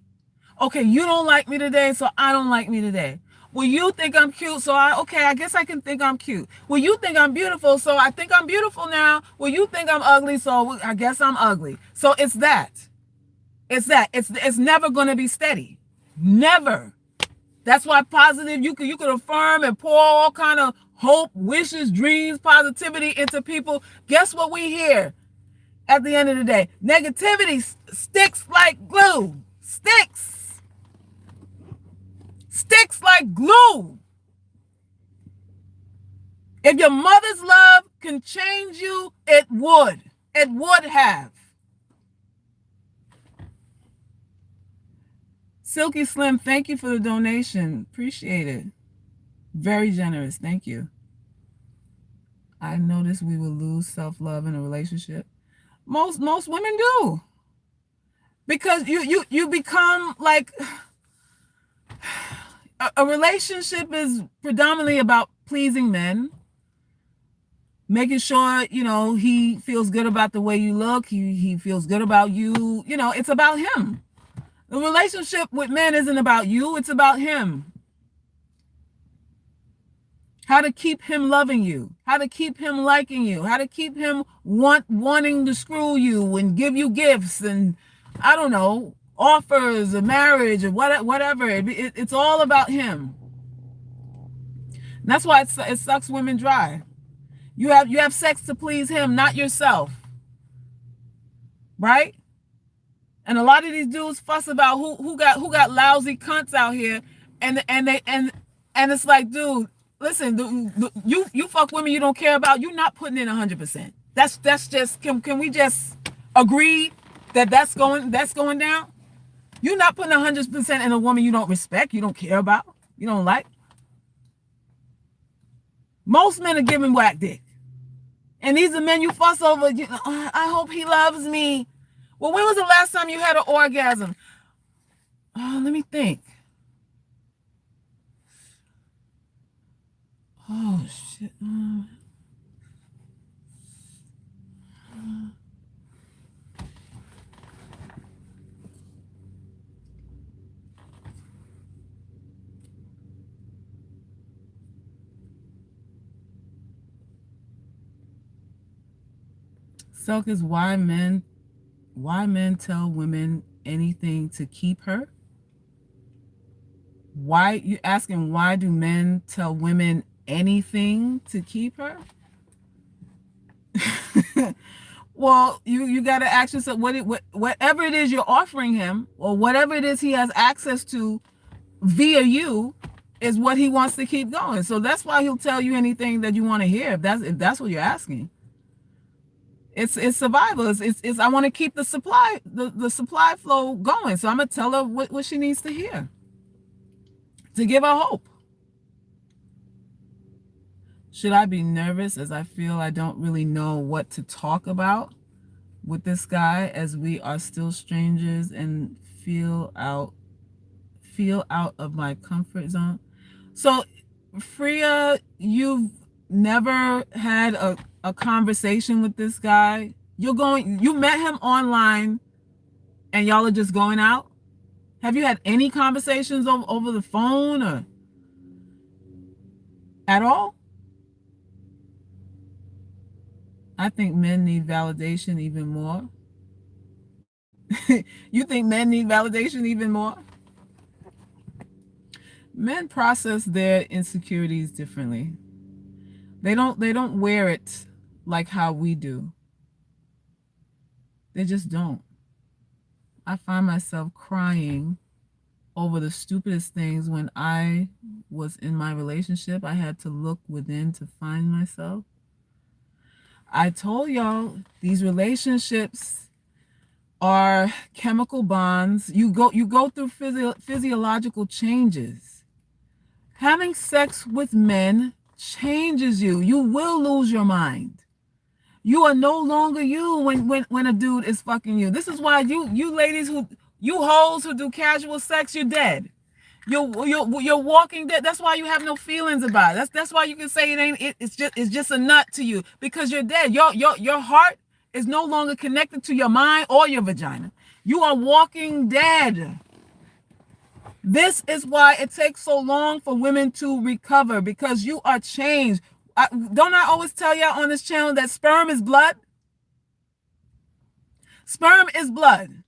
Okay, you don't like me today, so I don't like me today. Well, you think I'm cute, so I guess I can think I'm cute. Well, you think I'm beautiful, so I think I'm beautiful now. Well, you think I'm ugly, so I guess I'm ugly. So it's that. It's never going to be steady. Never. That's why positive, you could affirm and pour all kind of hope, wishes, dreams, positivity into people. Guess what we hear at the end of the day? Negativity sticks like glue. Sticks like glue. If your mother's love can change you, it would. It would have. Silky Slim, thank you for the donation. Appreciate it. Very generous. Thank you. I noticed we will lose self-love in a relationship. Most women do. Because you become like a relationship is predominantly about pleasing men, making sure he feels good about the way you look, he feels good about you. It's about him. The relationship with men isn't about you, it's about him. How to keep him loving you, how to keep him liking you, how to keep him wanting to screw you and give you gifts and I don't know, offers of marriage or whatever. It's all about him. And that's why it sucks women dry. You have sex to please him, not yourself. Right? And a lot of these dudes fuss about who got lousy cunts out here, and it's like, dude, listen, you fuck women you don't care about. You're not putting in 100%. That's just can we just agree that that's going down? You're not putting 100% in a woman you don't respect, you don't care about, you don't like. Most men are giving whack dick. And these are men you fuss over. I hope he loves me. Well, when was the last time you had an orgasm? Let me think. Oh, shit. Silk is why men tell women anything to keep her? Why you asking why do men tell women anything to keep her? Well, you got to ask yourself whatever it is you're offering him or whatever it is he has access to via you is what he wants to keep going. So that's why he'll tell you anything that you want to hear if that's what you're asking. It's survival. It's I want to keep the supply flow going. So I'm gonna tell her what she needs to hear to give her hope. Should I be nervous as I feel I don't really know what to talk about with this guy as we are still strangers and feel out of my comfort zone? So, Freya, you've never had a conversation with this guy. You met him online and y'all are just going out? Have you had any conversations over the phone or at all? I think men need validation even more. You think men need validation even more? Men process their insecurities differently. They don't wear it like how we do. They just don't. I find myself crying over the stupidest things when I was in my relationship. I had to look within to find myself. I told y'all these relationships are chemical bonds. You go through physiological changes. Having sex with men changes you. You will lose your mind. You are no longer you when a dude is fucking you. This is why you ladies you hoes who do casual sex, you're dead. You're walking dead. That's why you have no feelings about it. That's why you can say it's just a nut to you because you're dead. Your heart is no longer connected to your mind or your vagina. You are walking dead. This is why it takes so long for women to recover because you are changed. Don't I always tell y'all on this channel that sperm is blood? Sperm is blood.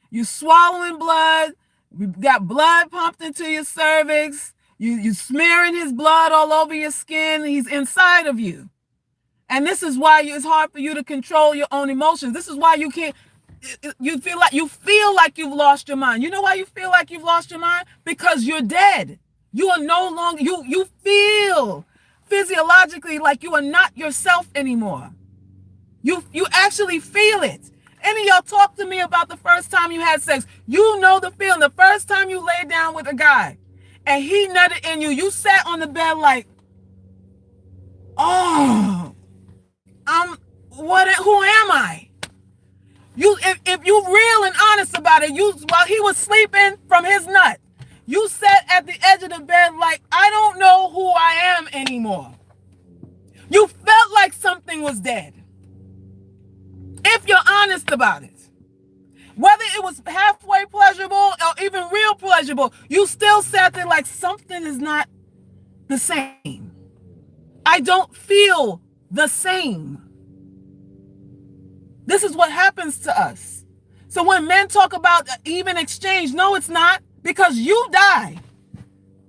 You swallowing blood. You got blood pumped into your cervix. You smearing his blood all over your skin. He's inside of you. And this is why it's hard for you to control your own emotions. This is why you can't. You feel like you've lost your mind. You know why you feel like you've lost your mind? Because you're dead. You are no longer. You feel physiologically like you are not yourself anymore. You actually feel it. Any of y'all talk to me about the first time you had sex. You know the feeling. The first time you laid down with a guy and he nutted in you, you sat on the bed like, oh, who am I? If you real and honest about it, while he was sleeping from his nut, you sat at the edge of the bed like, I don't know who I am anymore. You felt like something was dead. If you're honest about it. Whether it was halfway pleasurable or even real pleasurable, you still sat there like something is not the same. I don't feel the same. This is what happens to us. So when men talk about even exchange, no, it's not, because you die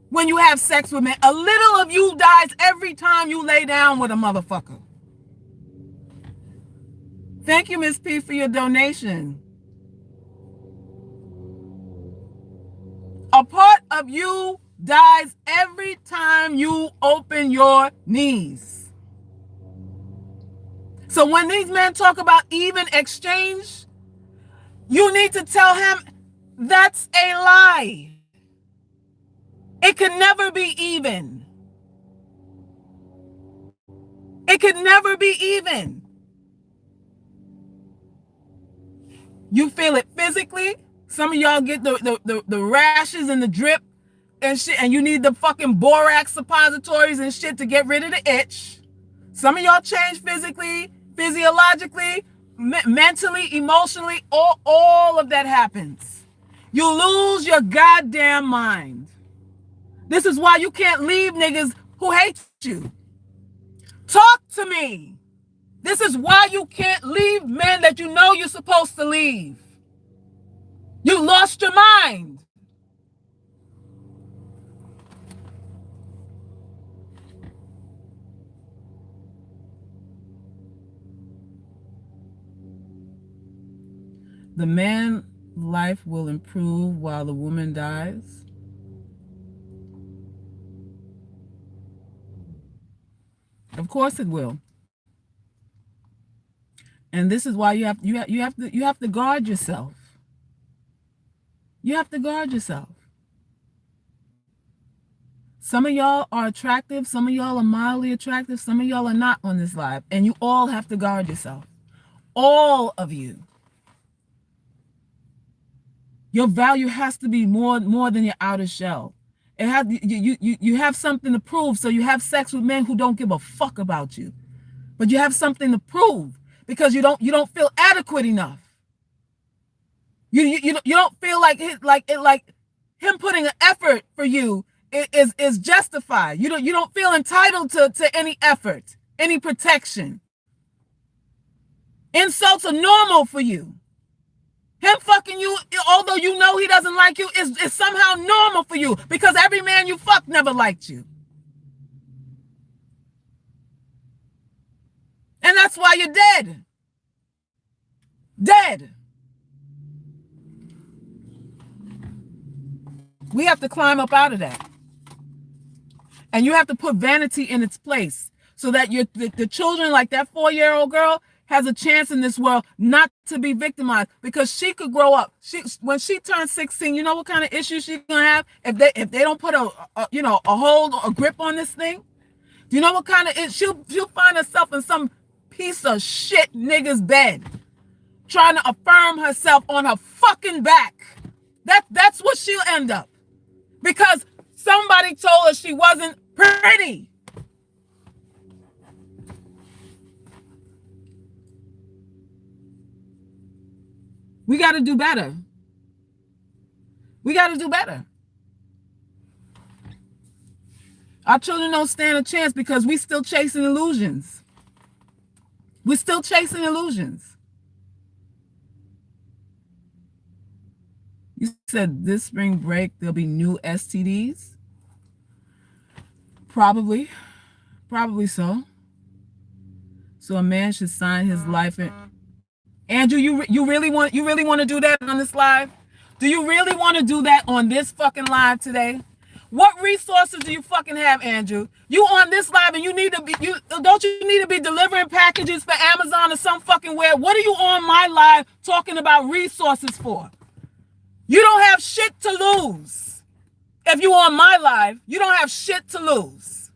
when you have sex with men. A little of you dies every time you lay down with a motherfucker. Thank you, Miss P, for your donation. A part of you dies every time you open your knees. So when these men talk about even exchange, you need to tell him that's a lie. It can never be even. It could never be even. You feel it physically. Some of y'all get the rashes and the drip and shit, and you need the fucking borax suppositories and shit to get rid of the itch. Some of y'all change physically, physiologically, mentally, emotionally. All of that happens. You lose your goddamn mind. This is why you can't leave niggas who hate you. Talk to me. This is why you can't leave men that you know you're supposed to leave. You lost your mind. The man's life will improve while the woman dies. Of course it will. And this is why you have to guard yourself. You have to guard yourself. Some of y'all are attractive, some of y'all are mildly attractive, some of y'all are not on this live, and you all have to guard yourself. All of you. Your value has to be more than your outer shell. It has you have something to prove, so you have sex with men who don't give a fuck about you. But you have something to prove because you don't feel adequate enough. You don't feel like him putting an effort for you is justified. You don't feel entitled to any effort, any protection. Insults are normal for you. Him fucking you, although you know he doesn't like you, is somehow normal for you because every man you fuck never liked you. And that's why you're dead. Dead. We have to climb up out of that. And you have to put vanity in its place so that the children, like that 4-year-old girl, has a chance in this world not to be victimized because she could grow up. When she turns 16, you know what kind of issues she's gonna have if they don't put a hold, a grip on this thing. Do you know what kind of she'll find herself in some piece of shit nigga's bed, trying to affirm herself on her fucking back. That's what she'll end up because somebody told her she wasn't pretty. We got to do better. We got to do better. Our children don't stand a chance because we still chasing illusions. We're still chasing illusions. You said this spring break there'll be new STDs? Probably so. So a man should sign his life in. Andrew, you really want to do that on this live? Do you really want to do that on this fucking live today? What resources do you fucking have, Andrew? You on this live and you need to be don't you need to be delivering packages for Amazon or some fucking where? What are you on my live talking about resources for? You don't have shit to lose. If you on my live, you don't have shit to lose.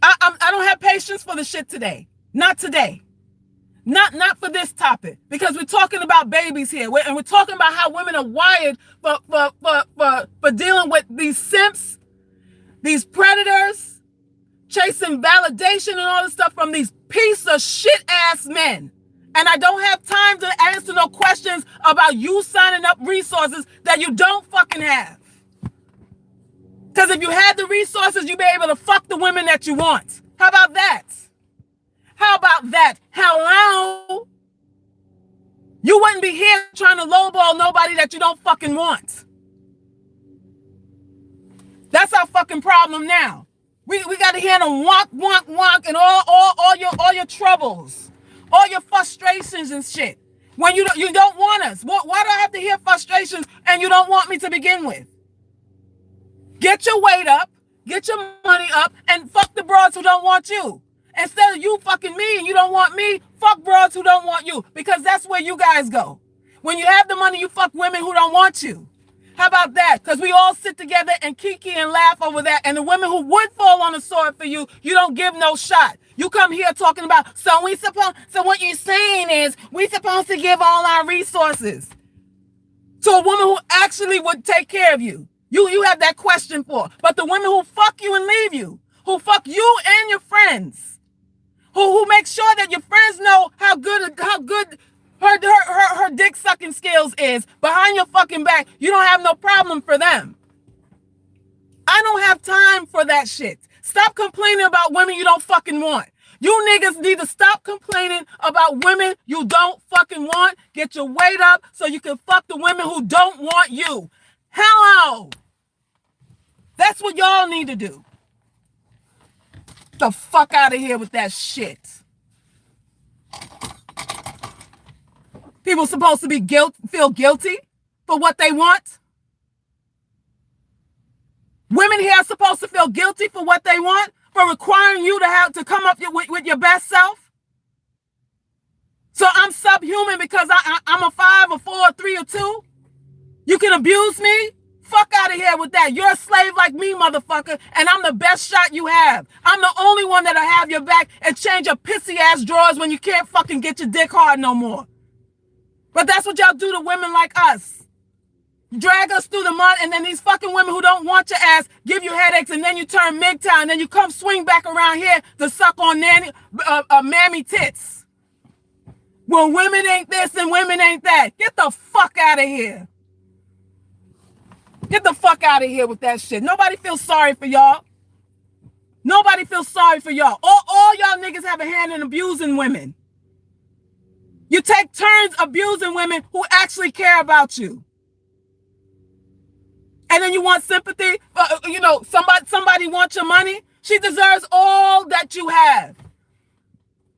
I don't have patience for the shit today. Not today. Not for this topic. Because we're talking about babies here. And we're talking about how women are wired for dealing with these simps, these predators, chasing validation and all this stuff from these piece of shit ass men. And I don't have time to answer no questions about you signing up resources that you don't fucking have. Because if you had the resources, you'd be able to fuck the women that you want. How about that? How about that? Hello? You wouldn't be here trying to lowball nobody that you don't fucking want. That's our fucking problem now. We got to hear them wonk, and all your troubles, all your frustrations and shit. When you don't want us. Why do I have to hear frustrations and you don't want me to begin with? Get your weight up, get your money up, and fuck the broads who don't want you. Instead of you fucking me and you don't want me, fuck broads who don't want you. Because that's where you guys go. When you have the money, you fuck women who don't want you. How about that? Because we all sit together and kiki and laugh over that. And the women who would fall on the sword for you, you don't give no shot. You come here talking about, so what you're saying is we supposed to give all our resources to a woman who actually would take care of you. You have that question for. But the women who fuck you and leave you, who fuck you and your friends, who make sure that your friends know how good her dick sucking skills is behind your fucking back, you don't have no problem for them. I don't have time for that shit. Stop complaining about women you don't fucking want. You niggas need to stop complaining about women you don't fucking want. Get your weight up so you can fuck the women who don't want you. Hello. That's what y'all need to do. The fuck out of here with that shit. People supposed to be feel guilty for what they want. Women here are supposed to feel guilty for what they want, for requiring you to come up with your best self. So I'm subhuman because I'm a 5, a 4, a 3, or 2. You can abuse me? Fuck out of here with that. You're a slave like me, motherfucker, and I'm the best shot you have. I'm the only one that'll have your back and change your pissy ass drawers when you can't fucking get your dick hard no more. But that's what y'all do to women like us. Drag us through the mud, and then these fucking women who don't want your ass give you headaches, and then you turn MGTOW, and then you come swing back around here to suck on mammy tits. Well, women ain't this and women ain't that. Get the fuck out of here. Get the fuck out of here with that shit. Nobody feels sorry for y'all. Nobody feels sorry for y'all. All y'all niggas have a hand in abusing women. You take turns abusing women who actually care about you. And then you want sympathy? Somebody wants your money? She deserves all that you have.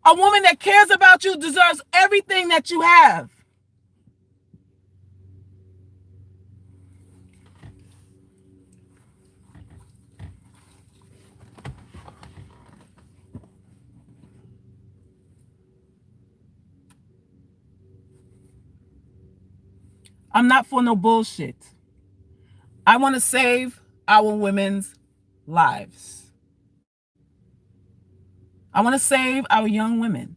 A woman that cares about you deserves everything that you have. I'm not for no bullshit. I want to save our women's lives. I want to save our young women,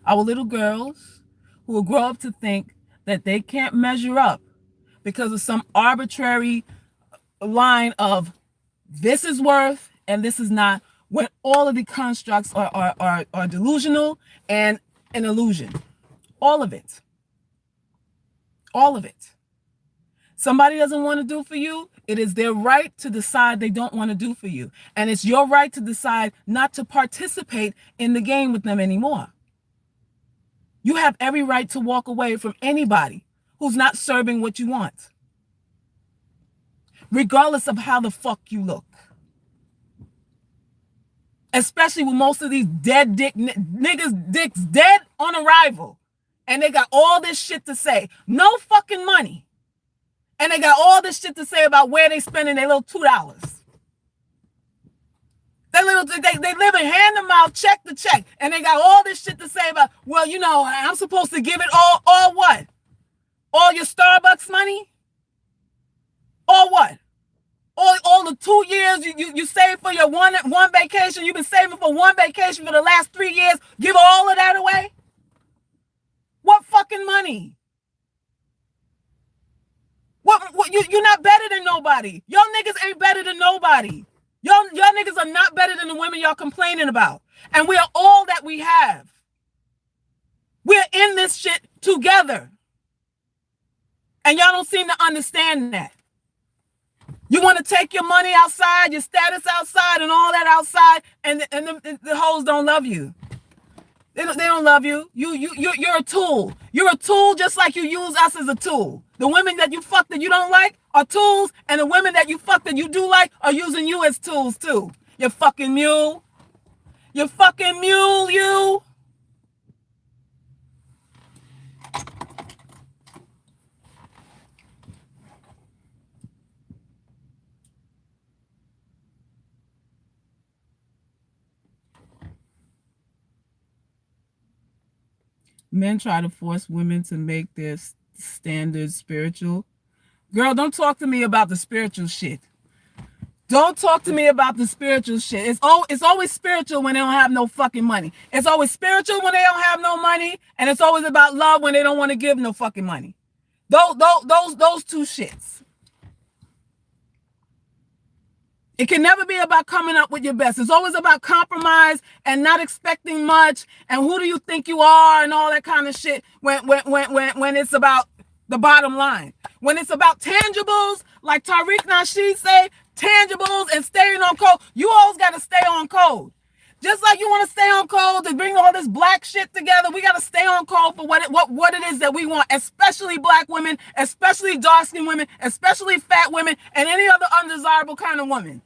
our little girls who will grow up to think that they can't measure up because of some arbitrary line of this is worth and this is not, when all of the constructs are delusional and an illusion. All of it. All of it. Somebody doesn't want to do for you, it is their right to decide they don't want to do for you. And it's your right to decide not to participate in the game with them anymore. You have every right to walk away from anybody who's not serving what you want, regardless of how the fuck you look. Especially with most of these dead niggas' dicks dead on arrival. And they got all this shit to say. No fucking money. And they got all this shit to say about where they spending their little $2. They live in hand to mouth, check to check. And they got all this shit to say about, well, I'm supposed to give it all what? All your Starbucks money? Or what? All the 2 years you saved for your one vacation, you've been saving for one vacation for the last 3 years, give all of that away? What fucking money? What you're not better than nobody. Y'all niggas ain't better than nobody. Y'all niggas are not better than the women y'all complaining about. And we are all that we have. We're in this shit together. And y'all don't seem to understand that. You want to take your money outside, your status outside, and all that outside, and the hoes don't love you. They don't love you. You're a tool. You're a tool just like you use us as a tool. The women that you fuck that you don't like are tools, and the women that you fuck that you do like are using you as tools too. You fucking mule. You fucking mule, you. Men try to force women to make their standards spiritual, Girl, don't talk to me about the spiritual shit. Don't talk to me about the spiritual shit. It's always spiritual when they don't have no fucking money. It's always spiritual when they don't have no money, and it's always about love when they don't want to give no fucking money. Those two shits. It can never be about coming up with your best. It's always about compromise and not expecting much. And who do you think you are and all that kind of shit when it's about the bottom line. When it's about tangibles, like Tariq Nasheed say, tangibles and staying on code, you always got to stay on code. Just like you want to stay on code to bring all this black shit together, we got to stay on code for what it is that we want, especially black women, especially dark-skinned women, especially fat women, and any other undesirable kind of woman.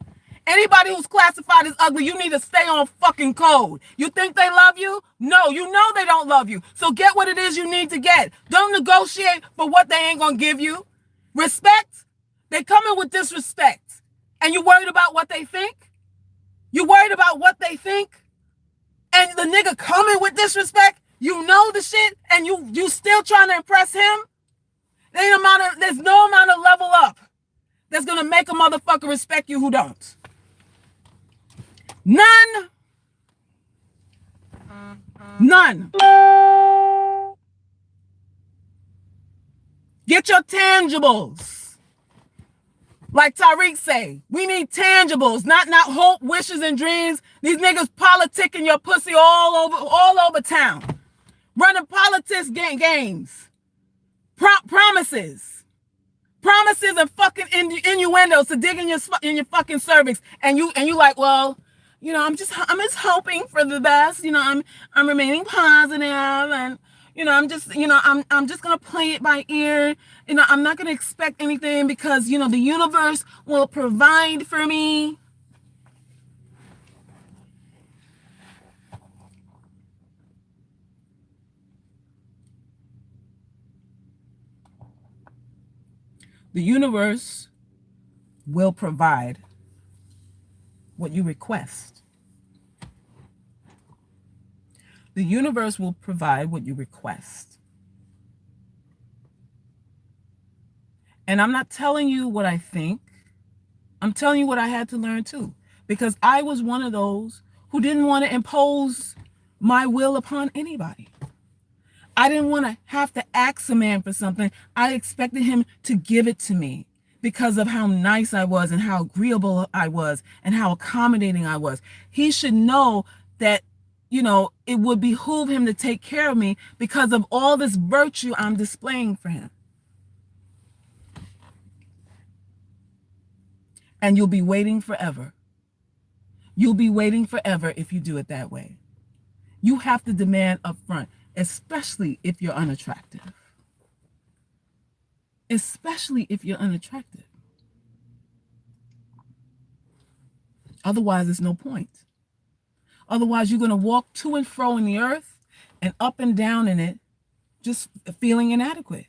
Anybody who's classified as ugly, you need to stay on fucking code. You think they love you? No, you know they don't love you. So get what it is you need to get. Don't negotiate for what they ain't gonna give you. Respect? They come in with disrespect. And you worried about what they think? You worried about what they think? And the nigga coming with disrespect? You know the shit and you still trying to impress him? There's no amount of level up that's gonna make a motherfucker respect you who don't. None. Get your tangibles. Like Tariq say, we need tangibles, not hope, wishes, and dreams. These niggas politicking your pussy all over town. Running politics games. Promises and fucking innuendos to dig in your fucking cervix, and you like, well, you know, I'm just hoping for the best. You know, I'm remaining positive, and you know, I'm just gonna play it by ear. You know, I'm not gonna expect anything because you know the universe will provide for me. The universe will provide what you request. The universe will provide what you request. And I'm not telling you what I think. I'm telling you what I had to learn too. Because I was one of those who didn't want to impose my will upon anybody. I didn't want to have to ask a man for something. I expected him to give it to me because of how nice I was and how agreeable I was and how accommodating I was. He should know that, you know, it would behoove him to take care of me because of all this virtue I'm displaying for him. And you'll be waiting forever. You'll be waiting forever if you do it that way. You have to demand up front, especially if you're unattractive. Especially if you're unattractive. Otherwise, there's no point. Otherwise, you're going to walk to and fro in the earth and up and down in it, just feeling inadequate,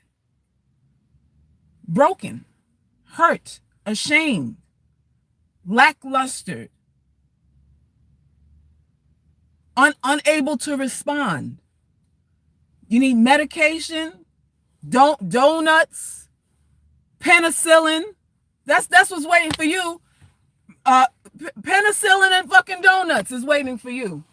broken, hurt, ashamed, lackluster, unable to respond. You need medication, donuts, penicillin. That's what's waiting for you. Penicillin and fucking donuts is waiting for you.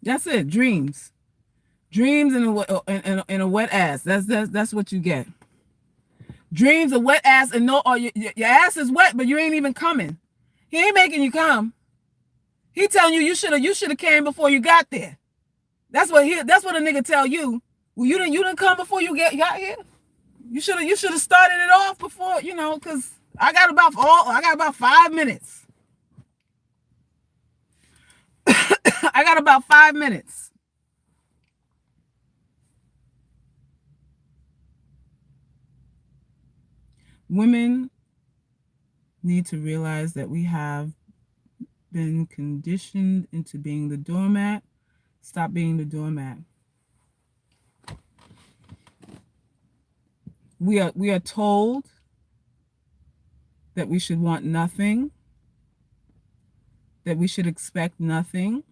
That's it. Dreams and a wet ass. That's what you get. Dreams, a wet ass, and no, or your ass is wet, but you ain't even coming. He ain't making you come. He telling you should have came before you got there. That's what a nigga tell you. Well, you didn't come before you got here. You should have started it off before, you know, because I got about 5 minutes. I got about 5 minutes. Women need to realize that we have been conditioned into being the doormat. Stop being the doormat. We are told that we should want nothing that we should expect nothing,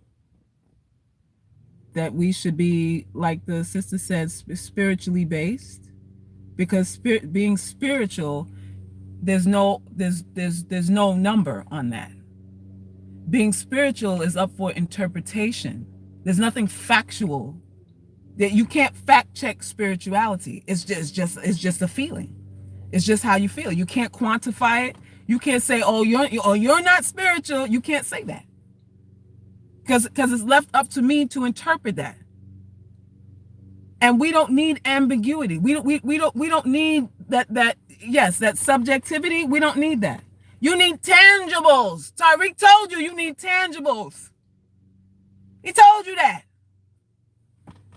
that we should be, like the sister said, spiritually based, because being spiritual, there's no number on that. Being spiritual is up for interpretation. There's nothing factual. That you can't fact check spirituality. It's just a feeling. It's just how you feel. You can't quantify it. You can't say, "Oh, you're not spiritual." You can't say that, because it's left up to me to interpret that. And we don't need ambiguity. We don't need that yes, that subjectivity. We don't need that. You need tangibles. Tyreek told you need tangibles. He told you that.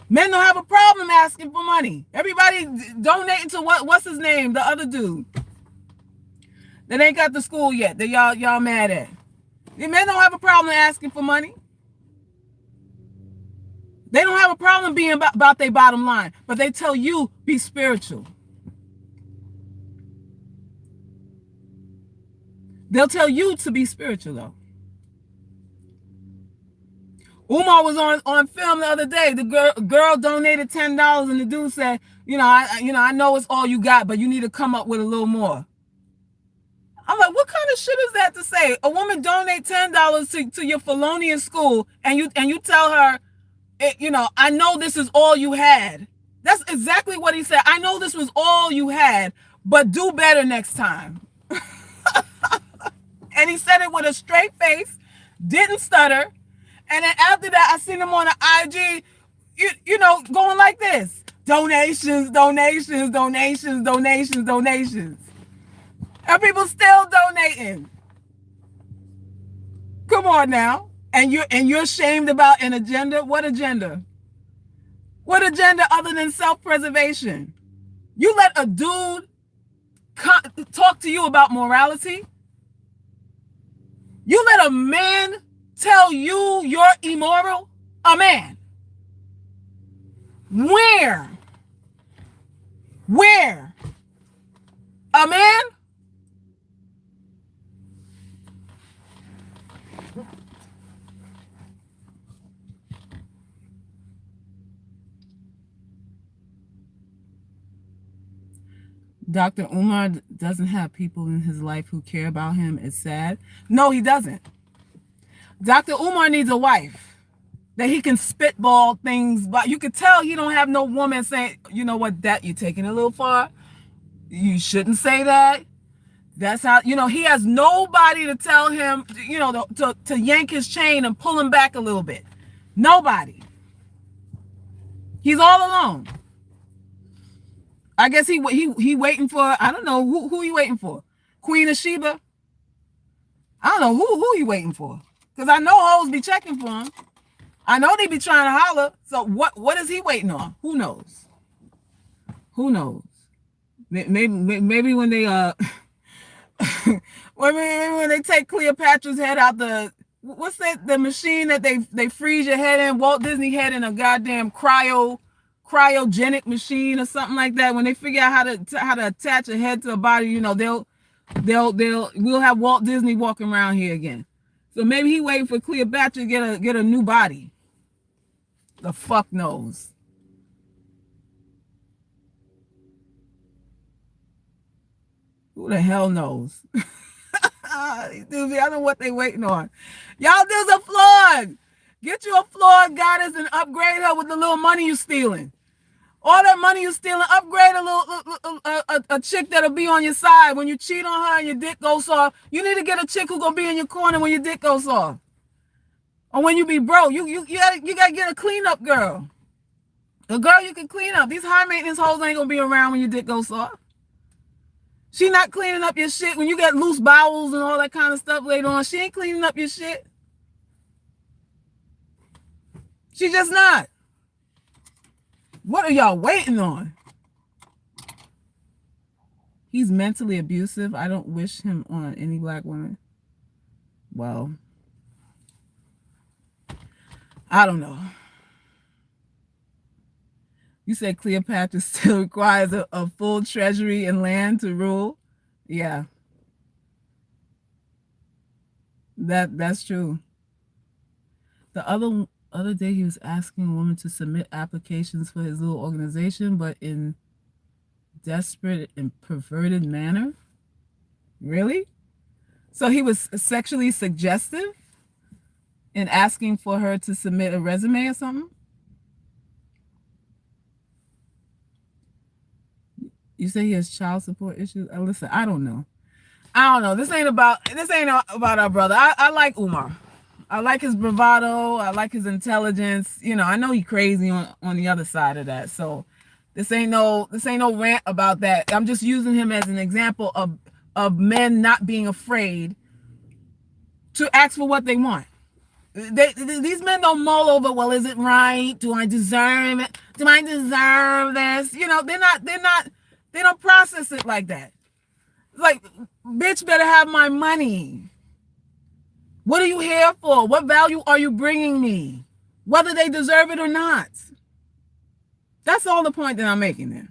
Men don't have a problem asking for money. Everybody donating to what's his name? The other dude that ain't got the school yet. That y'all mad at. The men don't have a problem asking for money. They don't have a problem being about their bottom line, but they tell you be spiritual. They'll tell you to be spiritual though. Umar was on film the other day. The girl donated $10, and the dude said, I know it's all you got, but you need to come up with a little more. I'm like, what kind of shit is that to say? A woman donate $10 to your felonious school, and you tell her, I know this is all you had. That's exactly what he said. I know this was all you had, but do better next time. And he said it with a straight face, didn't stutter. And then after that, I seen him on the IG, going like this. Donations, donations, donations, donations, donations. And people still donating. Come on now. And you're ashamed about an agenda? What agenda? What agenda other than self-preservation? You let a dude talk to you about morality? You let a man tell you you're immoral? A man. Where? A man? Dr. Umar doesn't have people in his life who care about him. It's sad. No, he doesn't. Dr. Umar needs a wife that he can spitball things, but you could tell he don't have no woman saying, you know what, that you're taking it a little far. You shouldn't say that. That's how, he has nobody to tell him, to yank his chain and pull him back a little bit. Nobody. He's all alone. I guess he waiting for, I don't know, who he waiting for? Queen of Sheba? I don't know who he waiting for. Because I know hoes be checking for him. I know they be trying to holler. So what is he waiting on? Who knows? Who knows? Maybe when they when they take Cleopatra's head out what's that, the machine that they freeze your head in, Walt Disney head in a goddamn cryogenic machine or something like that. When they figure out how to attach a head to a body, we'll have Walt Disney walking around here again. So maybe he waiting for Cleopatra to get a new body. The fuck knows. Who the hell knows? These dudes, I don't know what they waiting on. Y'all dudes are flawed. Get you a flawed goddess and upgrade her with the little money you stealing. All that money you stealing, upgrade a chick that'll be on your side when you cheat on her and your dick goes off. You need to get a chick who's gonna be in your corner when your dick goes off, or when you be broke. You gotta get a cleanup girl, a girl you can clean up. These high maintenance hoes ain't gonna be around when your dick goes off. She not cleaning up your shit when you get loose bowels and all that kind of stuff later on. She ain't cleaning up your shit. She just not. What are y'all waiting on? He's mentally abusive. I don't wish him on any black woman. Well, I don't know. You said Cleopatra still requires a full treasury and land to rule? Yeah. That's true. The other day he was asking a woman to submit applications for his little organization, but in desperate and perverted manner. Really? So he was sexually suggestive in asking for her to submit a resume or something? You say he has child support issues? Listen, I don't know. I don't know. This ain't about our brother. I like Umar. I like his bravado. I like his intelligence. I know he crazy on the other side of that. So this ain't no rant about that. I'm just using him as an example of men not being afraid to ask for what they want. These men don't mull over, well, is it right? Do I deserve it? Do I deserve this? They don't process it like that. Like, bitch better have my money. What are you here for? What value are you bringing me? Whether they deserve it or not. That's all the point that I'm making there.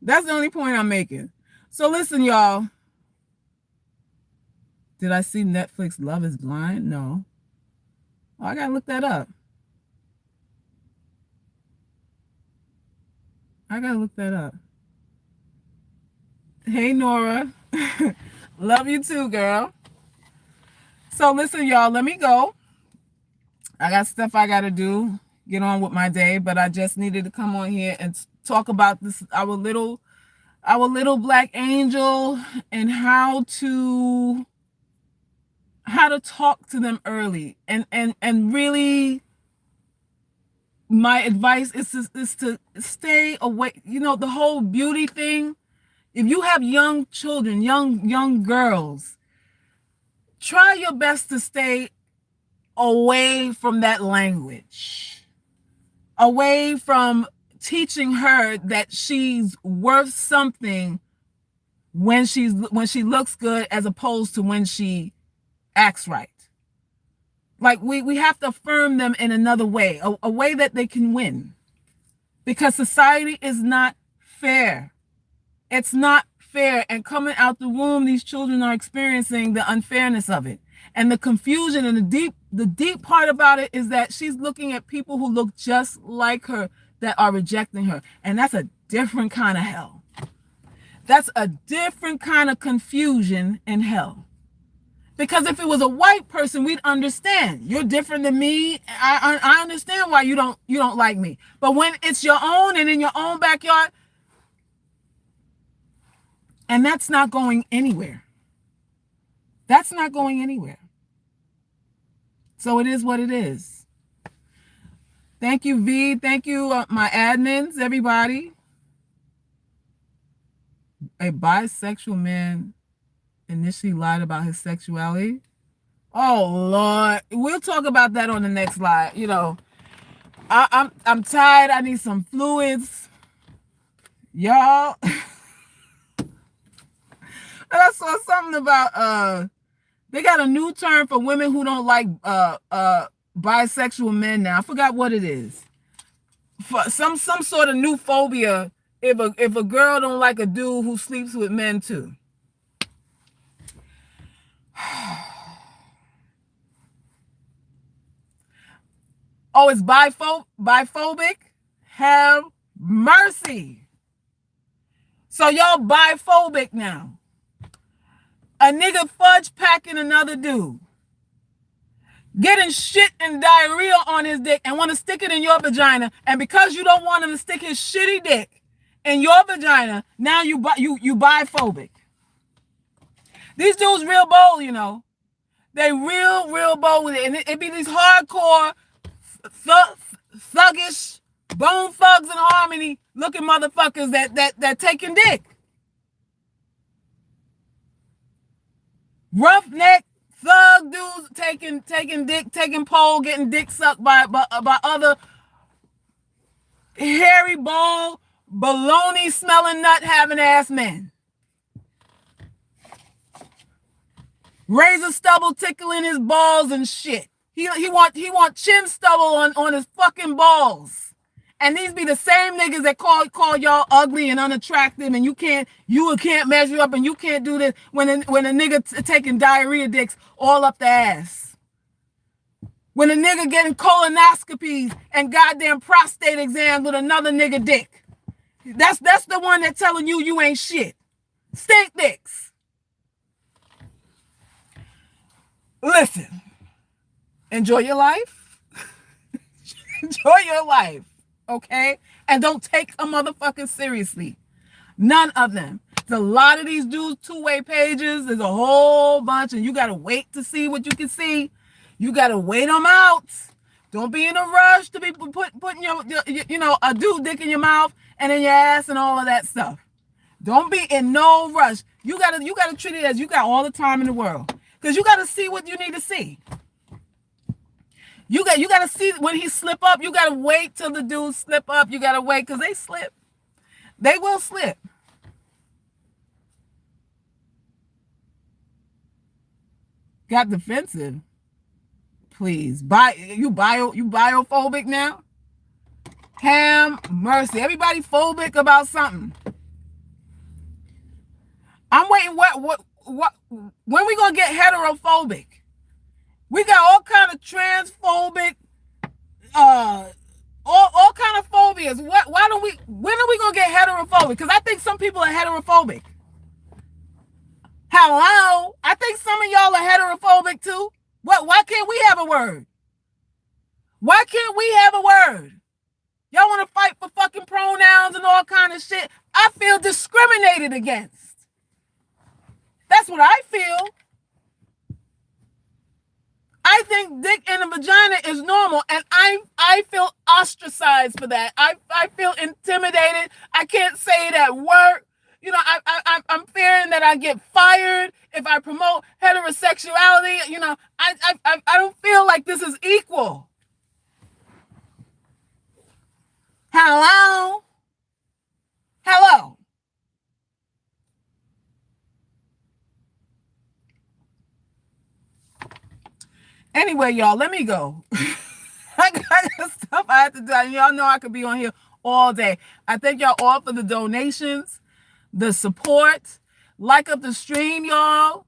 That's the only point I'm making. So listen, y'all. Did I see Netflix Love is Blind? No. Oh, I gotta look that up. I gotta look that up. Hey, Nora. Love you too, girl. So listen, y'all, let me go. I got stuff I gotta do. Get on with my day, but I just needed to come on here and talk about this our little black angel and how to talk to them early and really my advice is to stay away. The whole beauty thing. If you have young children, young girls, try your best to stay away from that language, away from teaching her that she's worth something when she looks good as opposed to when she acts right. Like we have to affirm them in another way, a way that they can win, because society is not fair. It's not fair. And coming out the womb, these children are experiencing the unfairness of it and the confusion. And the deep part about it is that she's looking at people who look just like her that are rejecting her. And that's a different kind of hell. That's a different kind of confusion in hell. Because if it was a white person, we'd understand. You're different than me. I understand why you don't like me. But when it's your own and in your own backyard, and that's not going anywhere. That's not going anywhere. So it is what it is. Thank you, V. Thank you, my admins, everybody. A bisexual man initially lied about his sexuality. Oh Lord, we'll talk about that on the next slide. I'm tired. I need some fluids, y'all. I saw something about they got a new term for women who don't like bisexual men now. I forgot what it is. For some sort of new phobia if a girl don't like a dude who sleeps with men too. Oh, it's biphobic? Have mercy. So y'all biphobic now. A nigga fudge packing another dude. Getting shit and diarrhea on his dick and want to stick it in your vagina. And because you don't want him to stick his shitty dick in your vagina, now you biphobic. These dudes real bold, They real bold with it. And it be these hardcore, thuggish, bone thugs and harmony looking motherfuckers that taking dick. Roughneck thug dudes taking dick, taking pole, getting dick sucked by other hairy ball, baloney smelling nut having ass men. Razor stubble tickling his balls and shit. He want chin stubble on his fucking balls And these be the same niggas that call y'all ugly and unattractive, and you can't measure up, and you can't do this when a nigga taking diarrhea dicks all up the ass. When a nigga getting colonoscopies and goddamn prostate exams with another nigga dick. That's the one that telling you ain't shit. Stink dicks. Listen. Enjoy your life. Enjoy your life. Okay? And don't take a motherfucker seriously. None of them. There's a lot of these dudes two-way pages. There's a whole bunch, and you gotta wait to see what you can see. You gotta wait them out. Don't be in a rush to be putting your a dude dick in your mouth and in your ass and all of that stuff. Don't be in no rush. You gotta treat it as you got all the time in the world, because you gotta see what you need to see. You gotta see when he slip up. You gotta wait till the dudes slip up. You gotta wait, because they slip. They will slip. Got defensive. Please. You biophobic now? Ham mercy. Everybody phobic about something. I'm waiting. What? When we gonna get heterophobic? We got all kind of transphobic, all kind of phobias. When are we gonna get heterophobic? Because I think some people are heterophobic. Hello? I think some of y'all are heterophobic too. Why can't we have a word? Why can't we have a word? Y'all want to fight for fucking pronouns and all kind of shit. I feel discriminated against. That's what I feel. I think dick in a vagina is normal, and I feel ostracized for that. I feel intimidated. I can't say it at work. You know, I'm fearing that I get fired if I promote heterosexuality. You know, I don't feel like this is equal. Hello? Hello? Anyway, y'all, let me go. I got stuff I have to do. Y'all know I could be on here all day. I thank y'all all for the donations, the support. Like up the stream, y'all.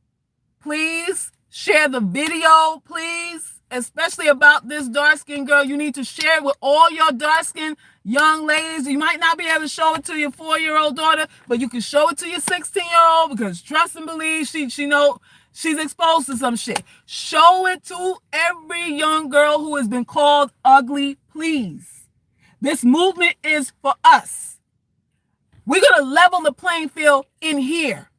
Please share the video, please. Especially about this dark-skinned girl. You need to share it with all your dark-skinned young ladies. You might not be able to show it to your 4-year-old daughter, but you can show it to your 16-year-old, because trust and believe, she know she's exposed to some shit. Show it to every young girl who has been called ugly, please. This movement is for us. We're going to level the playing field in here.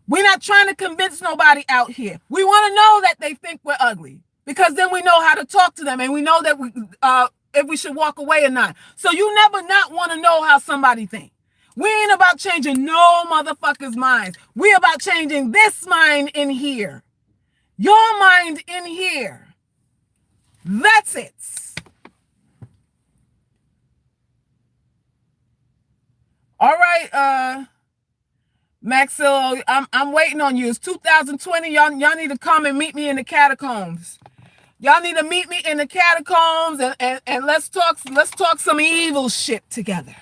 We're not trying to convince nobody out here. We want to know that they think we're ugly, because then we know how to talk to them, and we know that if we should walk away or not. So you never not want to know how somebody thinks. We ain't about changing no motherfucker's minds. We about changing this mind in here. Your mind in here. That's it. All right, Maxillo, I'm waiting on you. It's 2020. Y'all need to come and meet me in the catacombs. Y'all need to meet me in the catacombs, and let's talk some evil shit together.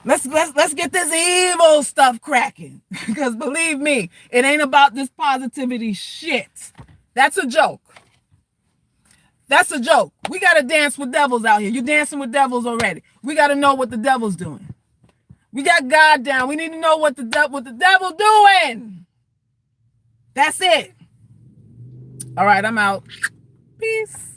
Let's get this evil stuff cracking. Because believe me, it ain't about this positivity shit. That's a joke. That's a joke. We gotta dance with devils out here. You're dancing with devils already. We gotta know what the devil's doing. We got God down. We need to know what the devil doing. That's it. All right, I'm out. Peace.